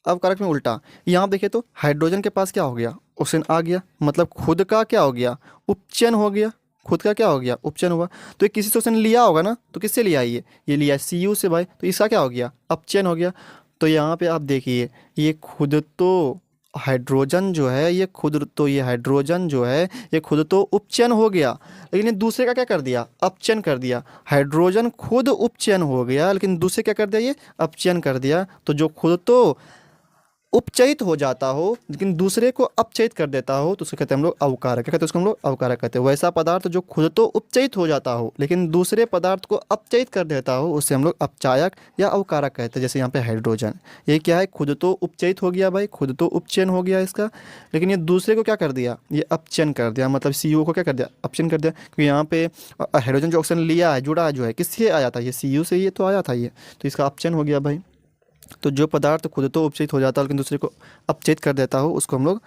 अवकारक में उल्टा, यहाँ देखिए तो हाइड्रोजन के पास क्या हो गया, ऑक्सीजन आ गया, मतलब खुद का क्या हो गया, उपचयन हो गया, खुद का क्या हो गया, उपचयन हुआ। तो ये किसी से ऑक्सीजन लिया होगा ना, तो किससे लिया, ये लिया Cu से भाई, तो इसका क्या हो गया, अपचयन हो गया। तो यहाँ पे आप देखिए ये खुद तो हाइड्रोजन जो है ये खुद तो, ये हाइड्रोजन जो है ये खुद तो उपचयन हो गया, लेकिन ये दूसरे का क्या कर दिया, अपचयन कर दिया। हाइड्रोजन खुद उपचयन हो गया लेकिन दूसरे क्या कर दिया, ये अपचयन कर दिया। तो जो खुद तो उपचयित हो जाता हो लेकिन दूसरे को अपचयित कर देता हो तो उसको कहते हैं हम लोग अवकारक। क्या कहते हैं उसको हम लोग, अवकारक कहते हैं। वैसा पदार्थ जो खुद तो उपचयित हो जाता हो लेकिन दूसरे पदार्थ को अपचयित कर देता हो, उससे हम लोग अपचायक या अवकारक कहते हैं। जैसे यहाँ पे हाइड्रोजन, ये क्या है, खुद तो उपचयित हो गया भाई, खुद तो उपचयन हो गया इसका, लेकिन ये दूसरे को क्या कर दिया, ये अपचयन कर दिया, मतलब CO को क्या कर दिया, अपचयन कर दिया। क्योंकि यहाँ पे हाइड्रोजन जो ऑक्सीजन लिया है, जुड़ा जो है, किससे आया था, ये Cu से ये तो आया था ये, तो इसका अपचयन हो गया भाई। तो जो पदार्थ खुद तो उपचयित हो जाता है लेकिन दूसरे को अपचयित कर देता हो, उसको हम लोग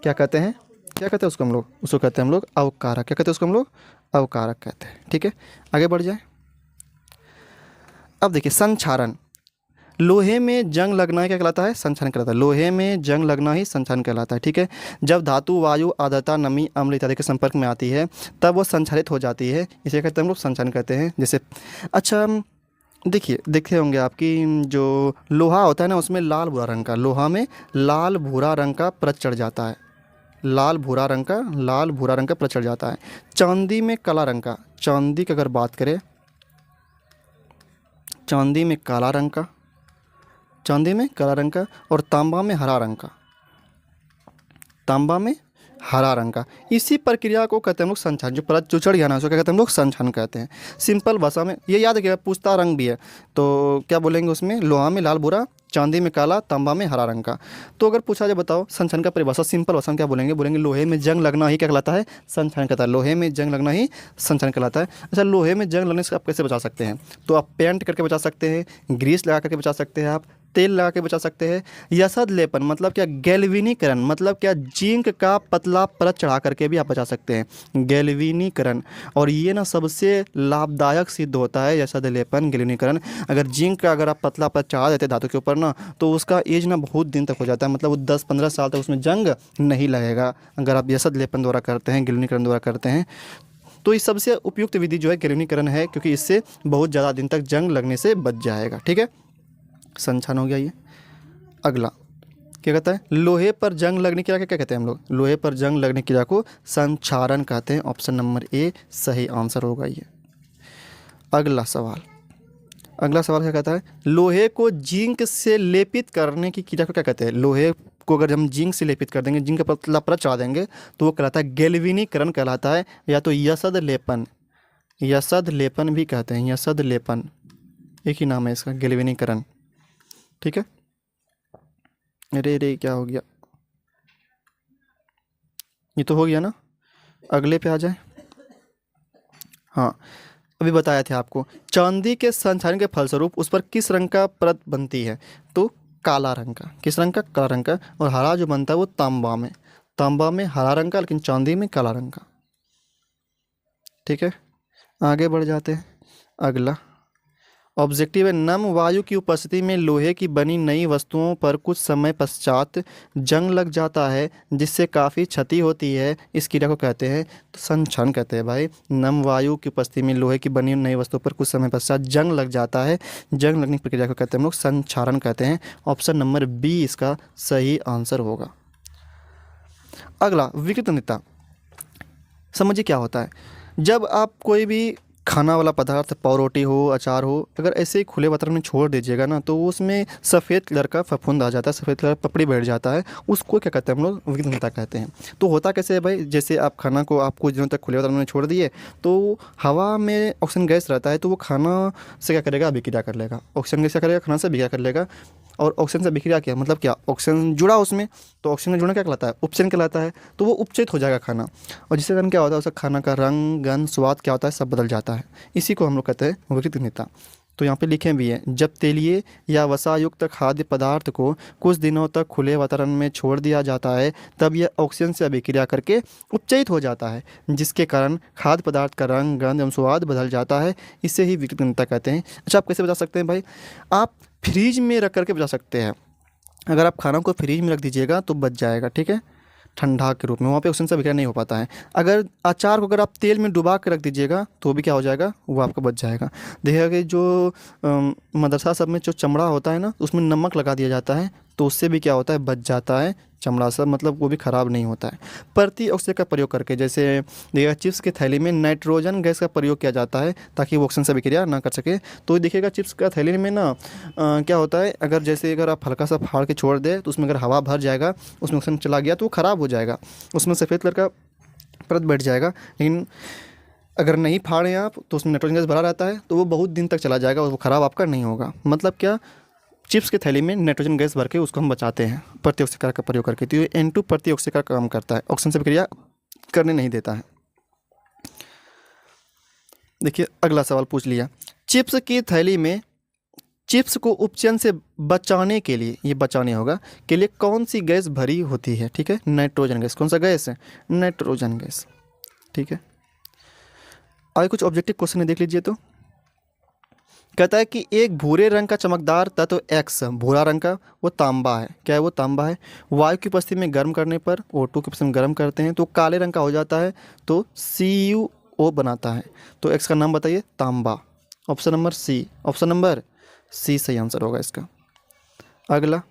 क्या कहते हैं, क्या कहते हैं उसको हम लोग, उसको कहते हैं हम लोग अवकारक। क्या कहते हैं उसको हम लोग, अवकारक कहते हैं, ठीक है। आगे बढ़ जाए। अब देखिए संक्षारण, लोहे में जंग लगना ही क्या कहलाता है, संक्षारण कहलाता है। लोहे में जंग लगना ही संक्षारण कहलाता है, ठीक है। जब धातु, वायु, आर्द्रता, नमी, अम्ल इत्यादि के संपर्क में आती है तब वो संक्षारित हो जाती है, इसे कहते हैं हम लोग संक्षारण कहते हैं। जैसे अच्छा देखिए, देखे होंगे आपकी जो लोहा होता है ना, उसमें लाल भूरा रंग का, लोहा में लाल भूरा रंग का परत चढ़ जाता है, लाल भूरा रंग का परत चढ़ जाता है। चांदी में काला रंग का, चांदी की अगर बात करें, चांदी में काला रंग का, चांदी में काला रंग का, और तांबा में हरा रंग का, तांबा में हरा रंग का। इसी प्रक्रिया को कहते हैं हम लोग संक्षारण। जो परत जो चढ़ गया ना, उसको क्या कहते हैं हम लोग, संक्षारण कहते हैं। सिंपल भाषा में ये याद रखिएगा, पूछता रंग भी है तो क्या बोलेंगे उसमें, लोहा में लाल भूरा, चांदी में काला, तांबा में हरा रंग का। तो अगर पूछा जाए बताओ संक्षारण का परिभाषा, सिंपल भाषा में क्या बोलेंगे, बोलेंगे लोहे में जंग लगना ही क्या कहलाता है, संक्षारण कहता है। लोहे में जंग लगना ही संक्षारण कहलाता है। अच्छा, लोहे में जंग लगने से आप कैसे बचा सकते हैं, तो आप पेंट करके बचा सकते हैं, ग्रीस लगा करके बचा सकते हैं, आप तेल लगा के बचा सकते हैं, यसद लेपन मतलब क्या, गैल्वेनीकरण मतलब क्या, जिंक का पतला परत चढ़ा करके भी आप बचा सकते हैं, गैल्वेनीकरण। और ये ना सबसे लाभदायक सिद्ध होता है यसद लेपन, गैल्वेनीकरण। अगर जिंक का अगर आप पतला परत चढ़ा देते हैं धातु के ऊपर ना, तो उसका एज ना बहुत दिन तक हो जाता है, मतलब वो 10-15 साल तक उसमें जंग नहीं लगेगा, अगर आप यसद लेपन द्वारा करते हैं, गैल्वेनीकरण द्वारा करते हैं। तो इस सबसे उपयुक्त विधि जो है गैल्वेनीकरण है, क्योंकि इससे बहुत ज़्यादा दिन तक जंग लगने से बच जाएगा, ठीक है। संक्षारण हो गया ये। अगला क्या कहता है, लोहे पर जंग लगने की क्रिया क्या कहते हैं हम लोग, लोहे पर जंग लगने की क्रिया को संक्षारण कहते हैं। ऑप्शन नंबर ए सही आंसर होगा ये। अगला सवाल, अगला सवाल क्या कहता है, लोहे को जिंक से लेपित करने की क्रिया को क्या कहते हैं। लोहे को अगर हम जिंक से लेपित कर देंगे, जिंक का पतला परत चढ़ा देंगे, तो वो कहलाता है गैल्वेनीकरण कहलाता है, या तो यशद लेपन, यशद लेपन भी कहते हैं, यशद लेपन एक ही नाम है इसका, गैल्वेनीकरण। ठीक है, अरे रे क्या हो गया, ये तो हो गया ना, अगले पे आ जाए। हाँ, अभी बताया था आपको, चांदी के संक्षारण के फलस्वरूप उस पर किस रंग का परत बनती है, तो काला रंग का। किस रंग का, काला रंग का। और हरा जो बनता है वो तांबा में, तांबा में हरा रंग का, लेकिन चांदी में काला रंग का। ठीक है, आगे बढ़ जाते हैं। अगला ऑब्जेक्टिव है, नम वायु की उपस्थिति में लोहे की बनी नई वस्तुओं पर कुछ समय पश्चात जंग लग जाता है जिससे काफ़ी क्षति होती है, इस क्रिया को कहते हैं, तो संक्षरण कहते हैं भाई। नम वायु की उपस्थिति में लोहे की बनी नई वस्तुओं पर कुछ समय पश्चात जंग लग जाता है, जंग लगने की प्रक्रिया को कहते हैं हम लोग संक्षारण कहते हैं। ऑप्शन नंबर बी इसका सही आंसर होगा। अगला विकृतनीयता, समझिए क्या होता है। जब आप कोई भी खाना वाला पदार्थ, पावरोटी हो, अचार हो, अगर ऐसे ही खुले वातावरण में छोड़ दीजिएगा ना, तो वो उसमें सफ़ेद कलर का फफूंद आ जाता है, सफ़ेद कलर पपड़ी बैठ जाता है, उसको क्या कहते हैं हम लोग, विघ्नता कहते हैं। तो होता कैसे है भाई, जैसे आप खाना को आप कुछ दिनों तक खुले वातावरण में छोड़ दिए, तो हवा में ऑक्सीजन गैस रहता है, तो वो खाना से क्या करेगा, अभिक्रिया कर लेगा। ऑक्सीजन गैस क्या करेगा, खाना से अभिक्रिया कर लेगा। और ऑक्सीजन से अभिक्रिया क्या मतलब, क्या ऑक्सीजन जुड़ा उसमें, तो ऑक्सीजन का जुड़ना क्या कहलाता है, उपचयन कहलाता है। तो वो उपचयित हो जाएगा खाना, और जिसके कारण क्या होता है, उसका खाना का रंग, गंध, स्वाद क्या होता है, सब बदल जाता है। इसी को हम लोग कहते हैं विकृतनीयता। तो यहाँ पे लिखे भी है, जब तेलीय या वसायुक्त खाद्य पदार्थ को कुछ दिनों तक खुले वातावरण में छोड़ दिया जाता है, तब यह ऑक्सीजन से अभिक्रिया करके उपचयित हो जाता है, जिसके कारण खाद्य पदार्थ का रंग, गंध एवं स्वाद बदल जाता है। इसे ही विकृतनीयता कहते हैं। अच्छा, आप कैसे बता सकते हैं भाई, आप फ्रीज में रख करके बचा सकते हैं। अगर आप खाना को फ्रीज में रख दीजिएगा तो बच जाएगा, ठीक है, ठंडा के रूप में, वहाँ पे ऑक्सीजन से अभिक्रिया नहीं हो पाता है। अगर अचार को अगर आप तेल में डुबा के रख दीजिएगा तो भी क्या हो जाएगा, वो आपका बच जाएगा। देखिएगा कि जो मदरसा सब में जो चमड़ा होता है ना, उसमें नमक लगा दिया जाता है, तो उससे भी क्या होता है, बच जाता है चमड़ा सब, मतलब वो भी ख़राब नहीं होता है। प्रति ऑक्सीजन का प्रयोग करके, जैसे देखिएगा चिप्स की थैली में नाइट्रोजन गैस का प्रयोग किया जाता है ताकि वो ऑक्सीजन से अभिक्रिया ना कर सके। तो देखिएगा चिप्स का थैली में ना क्या होता है, अगर जैसे अगर आप हल्का सा फाड़ के छोड़ दें तो उसमें अगर हवा भर जाएगा, उसमें ऑक्सीजन चला गया तो वो ख़राब हो जाएगा, उसमें सफ़ेद कलर का परत बैठ जाएगा। लेकिन अगर नहीं फाड़ें आप तो उसमें नाइट्रोजन गैस भरा रहता है, तो वो बहुत दिन तक चला जाएगा और वो ख़राब आपका नहीं होगा। मतलब क्या, चिप्स की थैली में नाइट्रोजन गैस भर के उसको हम बचाते हैं प्रतिऑक्सीकार का प्रयोग करके। तो ये N2 प्रतिऑक्सीकार का काम करता है, ऑक्सीजन से प्रक्रिया करने नहीं देता है। देखिए अगला सवाल पूछ लिया, चिप्स की थैली में चिप्स को उपचयन से बचाने के लिए, ये बचाने होगा के लिए कौन सी गैस भरी होती है, ठीक है, नाइट्रोजन गैस। कौन सा गैस है, नाइट्रोजन गैस। ठीक है, आगे कुछ ऑब्जेक्टिव क्वेश्चन देख लीजिए। तो कहता है कि एक भूरे रंग का चमकदार तत्व एक्स, भूरा रंग का, वो तांबा है। क्या है वो, तांबा है। वायु की उपस्थिति में गर्म करने पर, O2 की उपस्थिति में गर्म करते हैं तो काले रंग का हो जाता है, तो CuO बनाता है। तो एक्स का नाम बताइए, तांबा। Option number C, option number C सही आंसर होगा इसका। अगला,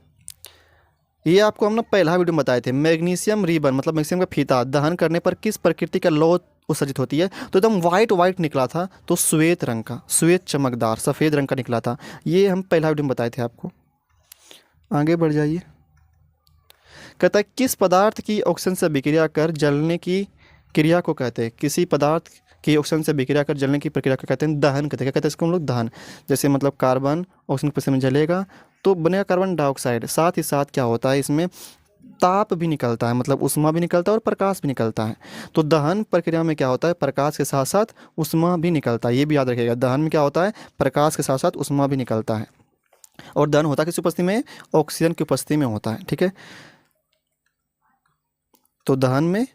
ये आपको हम ना पहला वीडियो में बताए थे, मैग्नीशियम रिबन मतलब मैग्नीशियम का फीता दहन करने पर किस प्रकृति का लौह उत्सर्जित होती है, तो एकदम वाइट निकला था, तो श्वेत रंग का, श्वेत चमकदार सफ़ेद रंग का निकला था। ये हम पहला वीडियो में बताए थे आपको। आगे बढ़ जाइए। कहता है किस पदार्थ की ऑक्सीजन से अभिक्रिया कर जलने की क्रिया को कहते हैं, किसी पदार्थ की ऑक्सीजन से अभिक्रिया कर जलने की प्रक्रिया को कहते हैं दहन कहते हैं। क्या कहते हैं इसको हम लोग, दहन। जैसे मतलब कार्बन ऑक्सीजन के में जलेगा तो बनेगा कार्बन डाइऑक्साइड, साथ ही साथ क्या होता है इसमें ताप भी निकलता है, मतलब उष्मा भी निकलता है और प्रकाश भी निकलता है। तो दहन प्रक्रिया में क्या होता है, प्रकाश के साथ साथ उष्मा भी निकलता है। ये भी याद रखिएगा, दहन में क्या होता है, प्रकाश के साथ साथ उष्मा भी निकलता है। और दहन होता है किस उपस्थिति में, ऑक्सीजन की उपस्थिति में होता है। ठीक है, तो दहन में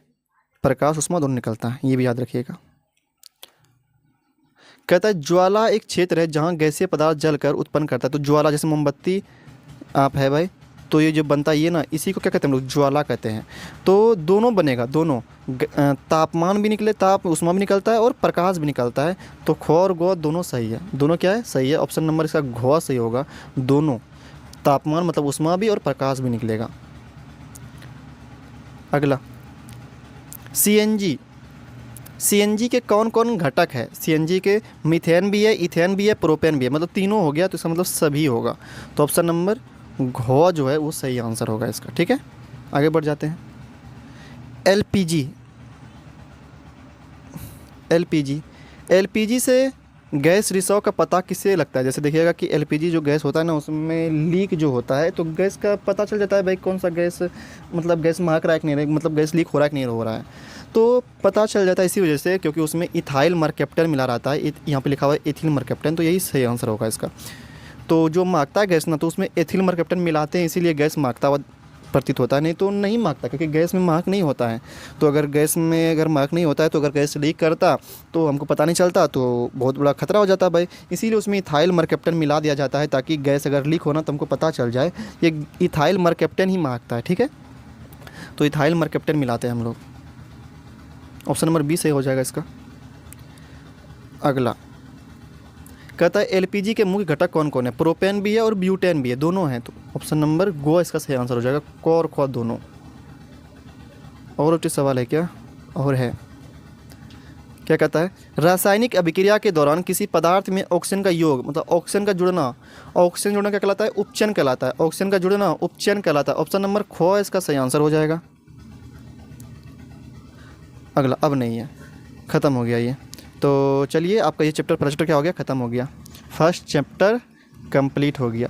प्रकाश उष्मा दोनों निकलता है, ये भी याद रखिएगा। कहता है ज्वाला एक क्षेत्र है जहाँ गैसीय पदार्थ जलकर उत्पन्न करता है। तो ज्वाला जैसे मोमबत्ती आप है भाई, तो ये जो बनता है ये ना, इसी को क्या कहते हैं हम लोग, ज्वाला कहते हैं। तो दोनों बनेगा, दोनों तापमान भी निकले, ताप उष्मा भी निकलता है और प्रकाश भी निकलता है। तो ख और ग दोनों सही है, दोनों क्या है, सही है। ऑप्शन नंबर इसका घ सही होगा, दोनों, तापमान मतलब उष्मा भी और प्रकाश भी निकलेगा। अगला, सीएनजी के कौन कौन घटक है? सीएनजी के मीथेन भी है, इथेन भी है, प्रोपेन भी है, मतलब तीनों हो गया तो इसका मतलब सभी होगा। तो ऑप्शन नंबर घ जो है वो सही आंसर होगा इसका। ठीक है, आगे बढ़ जाते हैं। एलपीजी, एलपीजी से गैस रिसाव का पता किससे लगता है? जैसे देखिएगा कि एलपीजी जो गैस होता है ना, उसमें लीक जो होता है तो गैस का पता चल जाता है भाई कौन सा गैस, मतलब गैस महक रहा है कि नहीं, मतलब गैस लीक हो रहा है कि नहीं हो रहा है, तो पता चल जाता है इसी वजह से, क्योंकि उसमें इथाइल मरकैप्टन मिला रहता है। यहाँ पे लिखा हुआ है एथिल मरकैप्टन, तो यही सही आंसर होगा इसका। तो जो महकता है गैस ना, तो उसमें एथिल मरकैप्टन मिलाते हैं, इसीलिए गैस महकता हुआ प्रतीत होता है, नहीं तो नहीं महकता, क्योंकि गैस में महक नहीं होता है। तो अगर गैस में अगर महक नहीं होता है, तो अगर गैस लीक करता तो हमको पता नहीं चलता, तो बहुत बड़ा खतरा हो जाता है भाई। इसीलिए उसमें इथाइल मरकैप्टन मिला दिया जाता है, ताकि गैस अगर लीक होना तो हमको पता चल जाए ये इथाइल मरकैप्टन ही महकता है। ठीक है, तो इथाइल मरकैप्टन मिलाते हैं हम लोग। ऑप्शन नंबर बी सही हो जाएगा इसका। अगला कहता है एलपीजी के मुख्य घटक कौन कौन है? प्रोपेन भी है और ब्यूटेन भी है, दोनों हैं। तो ऑप्शन नंबर गो इसका सही आंसर हो जाएगा, को और ख दोनों। और कुछ सवाल है क्या? और है, क्या कहता है? रासायनिक अभिक्रिया के दौरान किसी पदार्थ में ऑक्सीजन का योग, मतलब ऑक्सीजन का जुड़ना, ऑक्सीजन जुड़ना क्या कहलाता है? उपचयन कहलाता है। ऑक्सीजन का जुड़ना उपचयन कहलाता है। ऑप्शन नंबर ख इसका सही आंसर हो जाएगा। अगला अब नहीं है, ख़त्म हो गया ये। तो चलिए, आपका ये चैप्टर फर्स्ट चैप्टर क्या हो गया? ख़त्म हो गया। फर्स्ट चैप्टर कंप्लीट हो गया।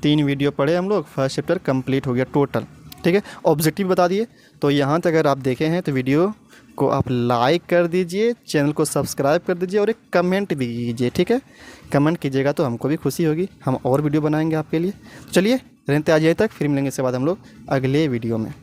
3 वीडियो पढ़े हम लोग, फर्स्ट चैप्टर कंप्लीट हो गया टोटल। ठीक है, ऑब्जेक्टिव बता दिए। तो यहाँ तक अगर आप देखे हैं तो वीडियो को आप लाइक कर दीजिए, चैनल को सब्सक्राइब कर दीजिए और एक कमेंट भी कीजिए। ठीक है, कमेंट कीजिएगा तो हमको भी खुशी होगी, हम और वीडियो बनाएंगे आपके लिए। तो चलिए, रहते आज यहीं तक, फिर मिलेंगे इसके बाद हम लोग अगले वीडियो में।